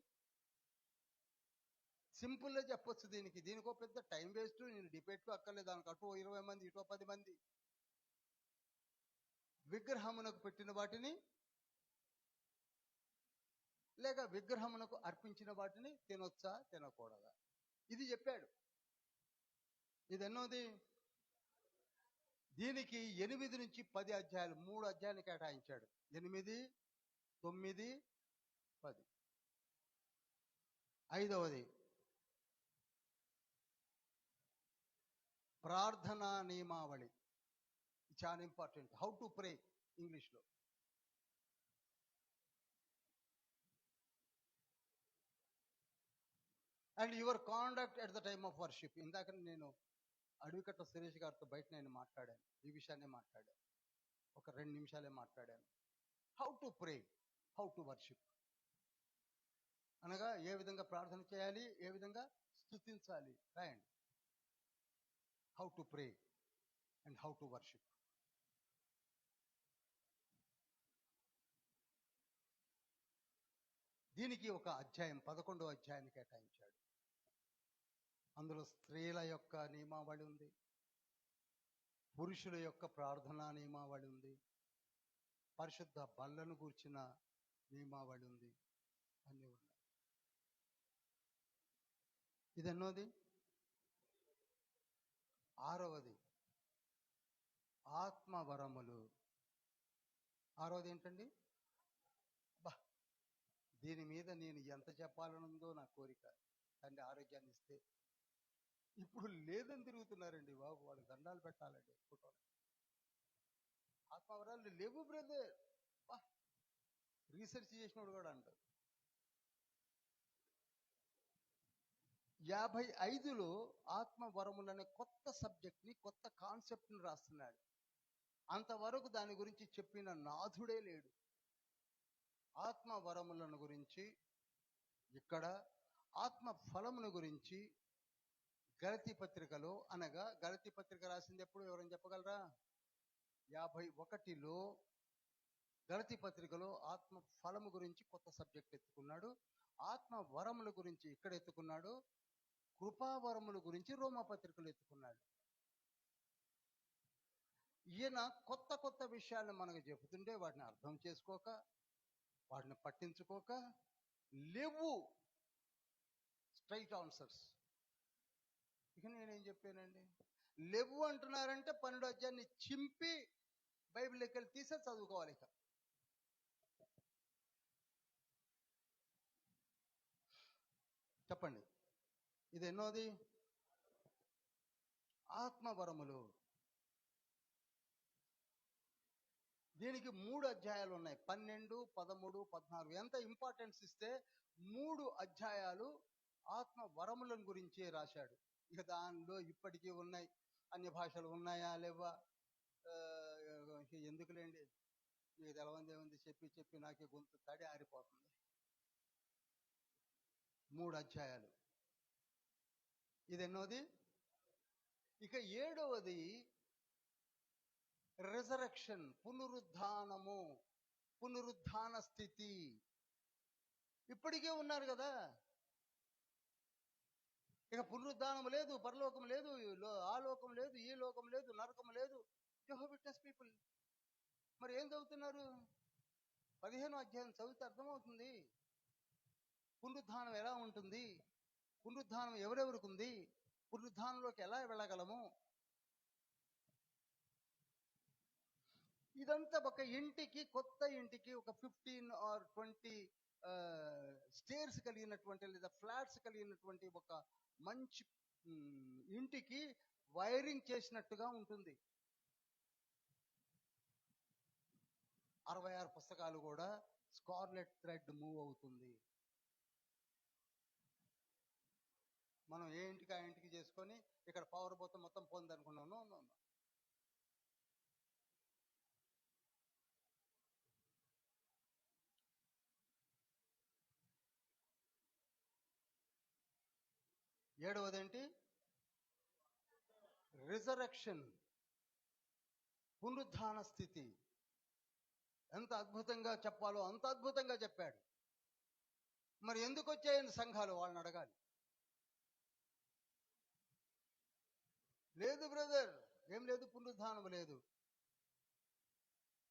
సింపుల్గా చెప్పొచ్చు. దీనికో పెద్ద టైం వేస్ట్, నేను డిబేట్కు అక్కర్లేదు. దానికి అటు 20 మంది ఇటు 10 మంది. విగ్రహమునకు పెట్టిన వాటిని లేక విగ్రహమునకు అర్పించిన వాటిని తినొచ్చా తినకూడదా, ఇది చెప్పాడు. ఇది ఎన్నోది? దీనికి 8 నుంచి 10 అధ్యాయాలు, 3 అధ్యాయాలు కేటాయించాడు. 8, 9, 10. 5వది ప్రార్థనా నియమావళి. చాలా ఇంపార్టెంట్. హౌ టు ప్రే ఇంగ్లీష్లో. And your conduct at the time of worship. ఇందాక నేను అడవికట్ట సురేష్ గారితో బయట నేను మాట్లాడాను, ఈ విషయాన్ని మాట్లాడాను. ఒక 2 నిమిషాలే మాట్లాడాను. How to pray, how to worship అనగా ఏ విధంగా ప్రార్థన చేయాలి, ఏ విధంగా స్తుతించాలి. రాయండి. How to pray and how to worship. దీనికి ఒక అధ్యాయం, 11వ అధ్యాయాన్ని కేటాయించాడు. అందులో స్త్రీల యొక్క నియమావళి ఉంది, పురుషుల యొక్క ప్రార్థనా నియమావళి ఉంది, పరిశుద్ధ బల్లను గూర్చిన నియమావళి ఉంది, అన్నీ ఉన్నాయి. ఇది ఎన్నోది? 6వది ఆత్మవరములు. 6వది ఏంటండి? దీని మీద నేను ఎంత చెప్పాలనుందో నా కోరిక. తండ్రి ఆరోగ్యాన్ని ఇస్తే. ఇప్పుడు లేదని తిరుగుతున్నారండి బాబు, వాళ్ళకి దండాలు పెట్టాలండి. ఫోటోలు ఆత్మవరాలు లేవు బ్రదర్. రీసెర్చ్ చేసినోడు కూడా అంటారు. 55లో ఆత్మవరములనే కొత్త సబ్జెక్ట్ని, కొత్త కాన్సెప్ట్ని రాస్తున్నాడు. అంతవరకు దాని గురించి చెప్పిన నాథుడే లేడు. ఆత్మవరములను గురించి ఇక్కడ, ఆత్మ ఫలముల గురించి గలతీ పత్రికలో, అనగా గలతీ పత్రిక రాసింది ఎప్పుడు, ఎవరైనా చెప్పగలరా? 51లో గలతీ పత్రికలో ఆత్మ ఫలము గురించి కొత్త సబ్జెక్ట్ ఎత్తుకున్నాడు. ఆత్మ వరముల గురించి ఇక్కడ ఎత్తుకున్నాడు. కృపావరముల గురించి రోమా పత్రికలు ఎత్తుకున్నాడు. ఈయన కొత్త కొత్త విషయాలను మనకు చెబుతుంటే వాటిని అర్థం చేసుకోక, వాటిని పట్టించుకోక, లేవు స్ట్రైట్ ఆన్సర్స్. ఇక నేనేం చెప్పానండి? లేవు అంటున్నారంటే 12వ అధ్యాయాన్ని చింపి బైబిల్లోకి వెళ్ళి తీసే చదువుకోవాలి. ఇక చెప్పండి, ఇది ఎన్నోది? ఆత్మవరములు. దీనికి 3 అధ్యాయాలు ఉన్నాయి. 12, 13, 14. ఎంత ఇంపార్టెన్స్ ఇస్తే 3 అధ్యాయాలు ఆత్మ వరములను గురించే రాశాడు. ఇక దానిలో ఇప్పటికీ ఉన్నాయి. అన్య భాషలు ఉన్నాయా లేవా ఎందుకులేండి, మీకు తెలవందేముంది, చెప్పి చెప్పి నాకే గొంతు తడి ఆరిపోతుంది. 3 అధ్యాయాలు. ఇది ఎన్నోది? ఇక 7వది రిజరక్షన్, పునరుద్ధానము, పునరుద్ధాన స్థితి. ఇప్పటికే ఉన్నారు కదా. ఇక పునరుద్ధానం లేదు, పరలోకం లేదు, ఆ లోకం లేదు, ఈ లోకం లేదు, నరకం లేదు. యెహోవా విట్నెస్ పీపుల్ మరి ఏం చదువుతున్నారు? 15వ అధ్యాయం చదివితే అర్థమవుతుంది పునరుద్ధానం ఎలా ఉంటుంది, పునరుద్ధానం ఎవరెవరికి ఉంది, పునరుద్ధానంలోకి ఎలా వెళ్ళగలము. ఇదంతా ఒక ఇంటికి, కొత్త ఇంటికి ఒక 15 or 20 స్టేర్స్ కలిగినటువంటి లేదా ఫ్లాట్స్ కలిగినటువంటి ఒక మంచి ఇంటికి వైరింగ్ చేసినట్టుగా ఉంటుంది. 66 పుస్తకాలు కూడా స్కార్లెట్ థ్రెడ్ మూవ్ అవుతుంది. మనం ఏ ఇంటికి ఆ ఇంటికి చేసుకొని ఇక్కడ పవర్ మొత్తం పొందనుకున్నాను. ఏడవదేంటి? రిజరక్షన్, పునరుద్ధాన స్థితి. ఎంత అద్భుతంగా చెప్పాలో అంత అద్భుతంగా చెప్పాడు. మరి ఎందుకు వచ్చాయని సంఘాలు వాళ్ళని అడగాలి. లేదు బ్రదర్, ఏం లేదు, పునరుద్ధానం లేదు.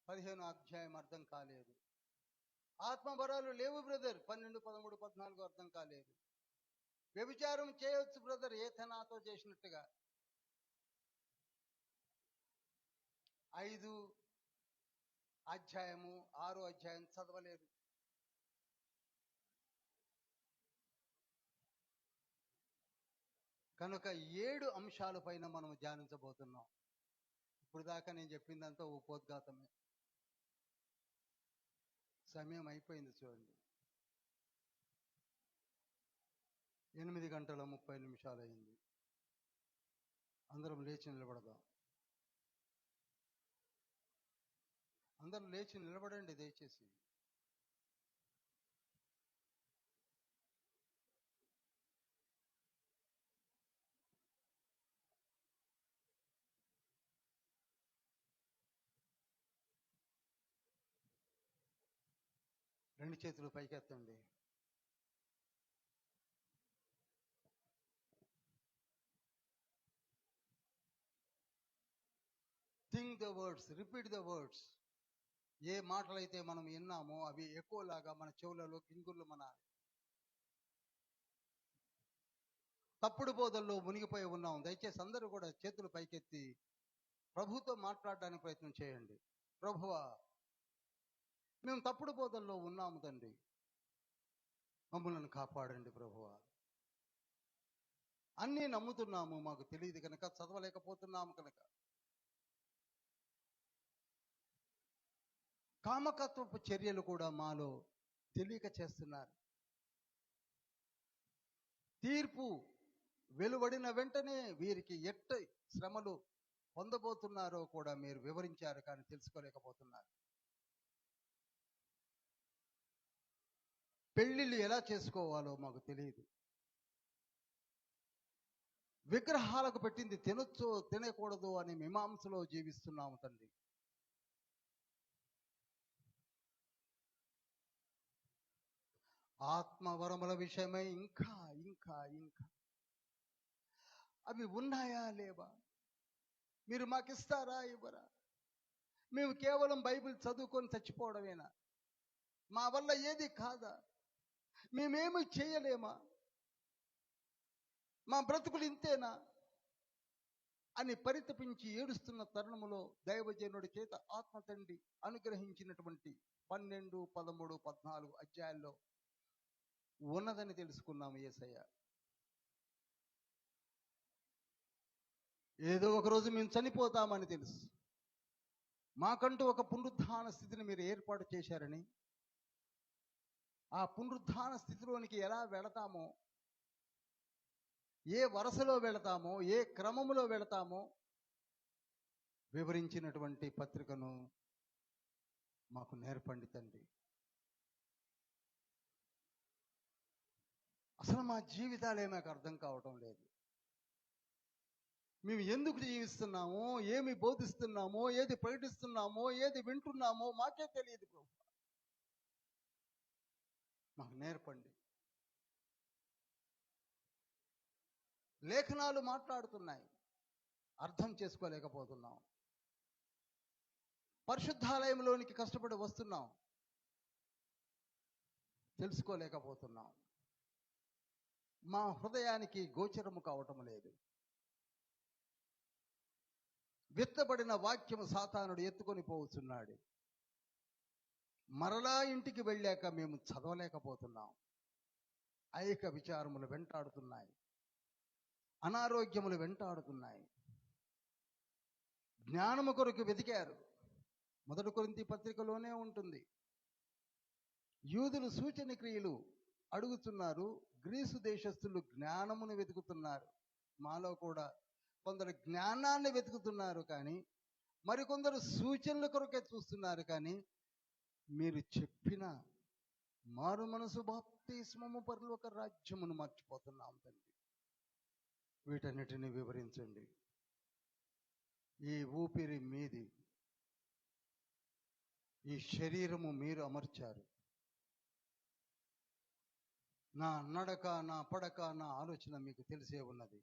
15వ అధ్యాయం అర్థం కాలేదు. ఆత్మవరాలు లేవు బ్రదర్, 12, 13, 14 అర్థం కాలేదు. వ్యభిచారం చేయొచ్చు బ్రదర్, ఏథనాతో చేసినట్టుగా. 5 అధ్యాయము 6 అధ్యాయం చదవలేదు. కనుక 7 అంశాల పైన మనం ధ్యానించబోతున్నాం. ఇప్పుడు దాకా నేను చెప్పిందంతా ఉపోద్ఘాతమే. సమయం అయిపోయింది చూడండి, 8:30 అయింది. అందరం లేచి నిలబడదాం. అందరూ లేచి నిలబడండి దయచేసి. రెండు చేతులు పైకెత్తండి. Think the words, repeat the words. ఏ మాటలైతే మనం విన్నామో అవి ఎక్కువలాగా మన చెవులలో గింగుర్లు మనాలి. తప్పుడు బోధల్లో మునిగిపోయి ఉన్నాం. దయచేసి అందరూ కూడా చేతులు పైకెత్తి ప్రభుతో మాట్లాడడానికి ప్రయత్నం చేయండి. ప్రభువా, మేము తప్పుడు బోధల్లో ఉన్నాము తండ్రి, మమ్మల్ని కాపాడండి ప్రభువా. అన్నీ నమ్ముతున్నాము, మాకు తెలియదు కనుక, చదవలేకపోతున్నాము కనుక. కామకత్వపు చర్యలు కూడా మాలో తెలియక చేస్తున్నారు. తీర్పు వెలువడిన వెంటనే వీరికి ఎట్ట శ్రమలు పొందబోతున్నారో కూడా మీరు వివరించారు, కానీ తెలుసుకోలేకపోతున్నారు. పెళ్లిళ్ళు ఎలా చేసుకోవాలో మాకు తెలియదు. విగ్రహాలకు పెట్టింది తినొచ్చో తినకూడదు అని మీమాంసలో జీవిస్తున్నాము తండ్రి. ఆత్మవరముల విషయమై ఇంకా ఇంకా ఇంకా అవి ఉన్నాయా లేవా, మీరు మాకిస్తారా ఇవ్వరా? మేము కేవలం బైబిల్ చదువుకొని చచ్చిపోవడమేనా? మా వల్ల ఏది కాదా? మేమేమి చేయలేమా? మా బ్రతుకులు ఇంతేనా అని పరితపించి ఏడుస్తున్న తరుణములో దైవజనుడి చేత ఆత్మ తండ్రి అనుగ్రహించినటువంటి 12, 13, 14 అధ్యాయాల్లో ఉన్నదని తెలుసుకున్నాము. యేసయ్య, ఏదో ఒక రోజు మేము చనిపోతామని తెలుసు. మాకంటూ ఒక పునరుద్ధాన స్థితిని మీరు ఏర్పాటు చేశారని, ఆ పునరుద్ధాన స్థితిలోనికి ఎలా వెళతామో, ఏ వరుసలో వెళతామో, ఏ క్రమములో వెళతామో వివరించినటువంటి పత్రికను మాకు నేర్పండి తండ్రి. అసలు మా జీవితాలే మాకు అర్థం కావటం లేదు. మేము ఎందుకు జీవిస్తున్నామో, ఏమి బోధిస్తున్నామో, ఏది ప్రకటిస్తున్నామో, ఏది వింటున్నామో మాకే తెలియదు ప్రభు. మాకు నేర్పండి. లేఖనాలు మాట్లాడుతున్నాయి, అర్థం చేసుకోలేకపోతున్నాం. పరిశుద్ధాలయంలోనికి కష్టపడి వస్తున్నాం, తెలుసుకోలేకపోతున్నాం. మా హృదయానికి గోచరము కావటం లేదు. విత్తబడిన వాక్యము సాతానుడు ఎత్తుకొని పోతున్నాడు. మరలా ఇంటికి వెళ్ళాక మేము చదవలేకపోతున్నాం. ఐక విచారములు వెంటాడుతున్నాయి, అనారోగ్యములు వెంటాడుతున్నాయి. జ్ఞానము కొరకు వెతికారు. 1 కొరింథీ పత్రికలోనే ఉంటుంది. యూదులు సూచన క్రియలు అడుగుతున్నారు, గ్రీసు దేశస్థులు జ్ఞానమును వెతుకుతున్నారు. మాలో కూడా కొందరు జ్ఞానాన్ని వెతుకుతున్నారు, కానీ మరికొందరు సూచనల కొరకే చూస్తున్నారు. కానీ మీరు చెప్పిన మారు మనసు బాప్తిస్మము పరలోక రాజ్యమును మర్చిపోతున్నాం తండ్రి. వీటన్నిటిని వివరించండి. ఈ ఊపిరి మీది, ఈ శరీరము మీరు అమర్చారు. నా నడక, నా పడక, నా ఆలోచన మీకు తెలిసే ఉన్నది.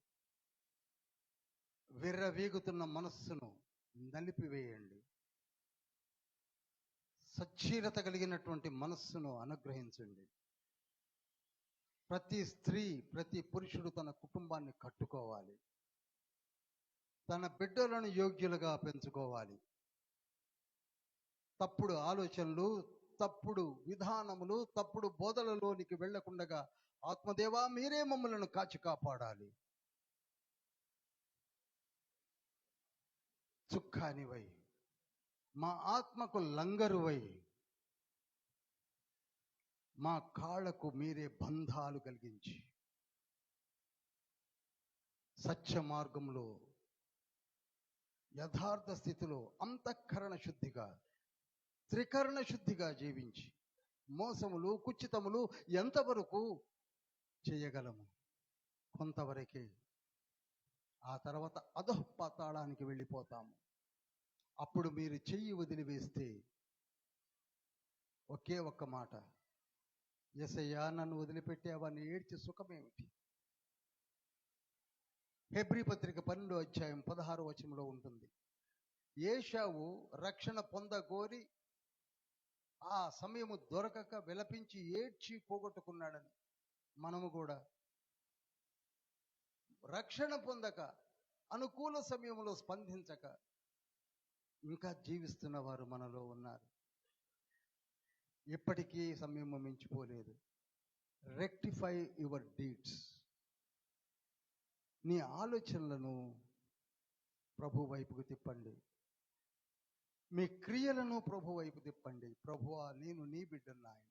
విర్రవీగుతున్న మనస్సును నలిపివేయండి. సచ్చీలత కలిగినటువంటి మనస్సును అనుగ్రహించండి. ప్రతి స్త్రీ, ప్రతి పురుషుడు తన కుటుంబాన్ని కట్టుకోవాలి, తన బిడ్డలను యోగ్యులుగా పెంచుకోవాలి. తప్పుడు ఆలోచనలు, తప్పుడు విధానములు, తప్పుడు బోధలలోనికి వెళ్లకుండగా ఆత్మదేవా మీరే మమ్మలను కాచి కాపాడాలి. చుక్కానివై, మా ఆత్మకు లంగరువై, మా కాళ్లకు మీరే బంధాలు కలిగించి సత్య మార్గంలో, యథార్థ స్థితిలో అంతఃకరణ శుద్ధిగా, త్రికరణ శుద్ధిగా జీవించి మోసములు, కుచితములు ఎంతవరకు చేయగలము? కొంతవరకే. ఆ తర్వాత అధఃపాతాళానికి వెళ్ళిపోతాము. అప్పుడు మీరు చెయ్యి వదిలివేస్తే ఒకే ఒక్క మాట, యేసయ్యా నన్ను వదిలిపెట్టావని ఏడ్చి సుఖమేమిటి? హెబ్రీ పత్రిక 12వ అధ్యాయం 16వ వచనంలో ఉంటుంది. ఏశావు రక్షణ పొందగోరి ఆ సమయము దొరకక విలపించి ఏడ్చి పోగొట్టుకున్నాడని మనము కూడా రక్షణ పొందక, అనుకూల సమయంలో స్పందించక ఇంకా జీవిస్తున్న వారు మనలో ఉన్నారు. ఇప్పటికీ సమయం మించిపోలేదు. Rectify your deeds. నీ ఆలోచనలను ప్రభు వైపుకు తిప్పండి. మీ క్రియలను ప్రభు వైపు తిప్పండి. ప్రభువా, నేను నీ బిడ్డను నాయన,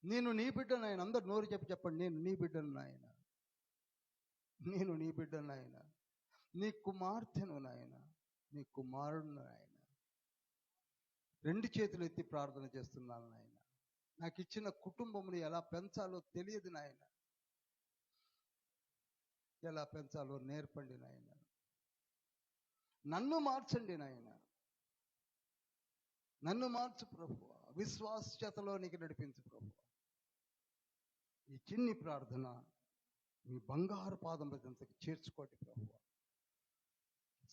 నేను నీ బిడ్డను నాయన. అందరు నోరు చెప్పండి, నేను నీ బిడ్డను నాయన, నేను నీ బిడ్డను నాయన, నీ కుమార్తెను నాయన, నీ కుమారుడు నాయన. 2 చేతులు ఎత్తి ప్రార్థన చేస్తున్నాను నాయన. నాకు ఇచ్చిన కుటుంబముని ఎలా పెంచాలో తెలియదు నాయన, ఎలా పెంచాలో నేర్పండి నాయన. నన్ను మార్చండి నాయన, నన్ను మార్చు ప్రభువా. విశ్వాస్యతలోనికి నడిపించు ప్రభువా. ఈ చిన్ని ప్రార్థన మీ బంగారు పాదముల చెంతకు చేర్చుకోండి ప్రభువా.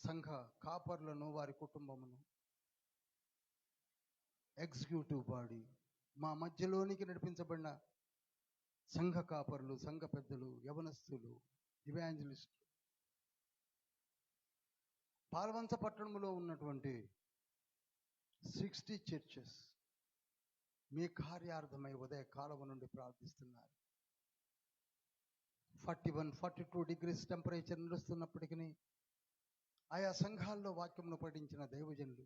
సంఘ కాపర్లను, వారి కుటుంబమును, ఎగ్జిక్యూటివ్ బాడీ, మా మధ్యలోనికి నడిపించబడిన సంఘ కాపర్లు, సంఘ పెద్దలు, యవనస్తులు, ఇవాంజలిస్టులు, పాల్వంచ పట్టణంలో ఉన్నటువంటి 60 చర్చెస్ మీ కార్యార్థమై ఉదయ కాలము నుండి ప్రార్థిస్తున్నారు. 41-42 డిగ్రీస్ టెంపరేచర్ నడుస్తున్నప్పటికీ ఆయా సంఘాల్లో వాక్యమును ప్రకటించిన దైవజనులు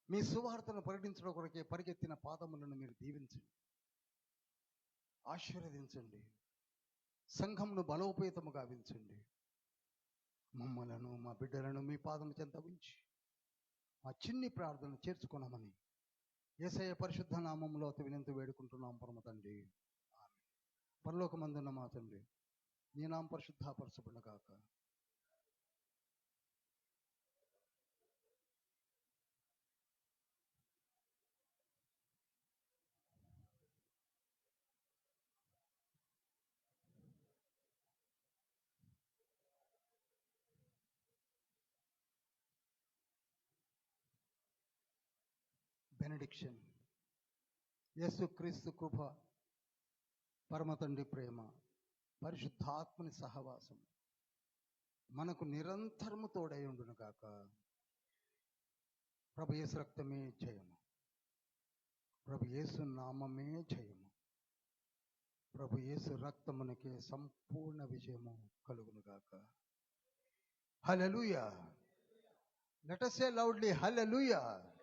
మీ సువార్తను ప్రకటించడం కొరకే పరిగెత్తిన పాదములను మీరు దీవించండి, ఆశీర్వదించండి. సంఘమును బలోపేతము గావించండి. మమ్మలను, మా బిడ్డలను మీ పాదము చెంత ఉంచి మా చిన్ని ప్రార్థన చేర్చుకున్నామని యేసయ్య పరిశుద్ధ నామములో వినంతు వేడుకుంటున్నాం పరమ తండ్రి. ఆమేన్. పరలోకమందున్న మా తండ్రి, నీ నామం పరిశుద్ధపరచబడును గాక. బెనడిక్షన్. యేసుక్రీస్తు కృప, పరమ తండ్రి ప్రేమ, పరిశుద్ధాత్మని సహవాసం మనకు నిరంతరము తోడై ఉండును గాక. ప్రభు యేసు రక్తమే జయము, ప్రభు యేసు నామమే జయము, ప్రభు యేసు రక్తమునకే సంపూర్ణ విజయము కలుగును గాక. హల్లెలూయా. లెట్ us say loudly, హల్లెలూయా.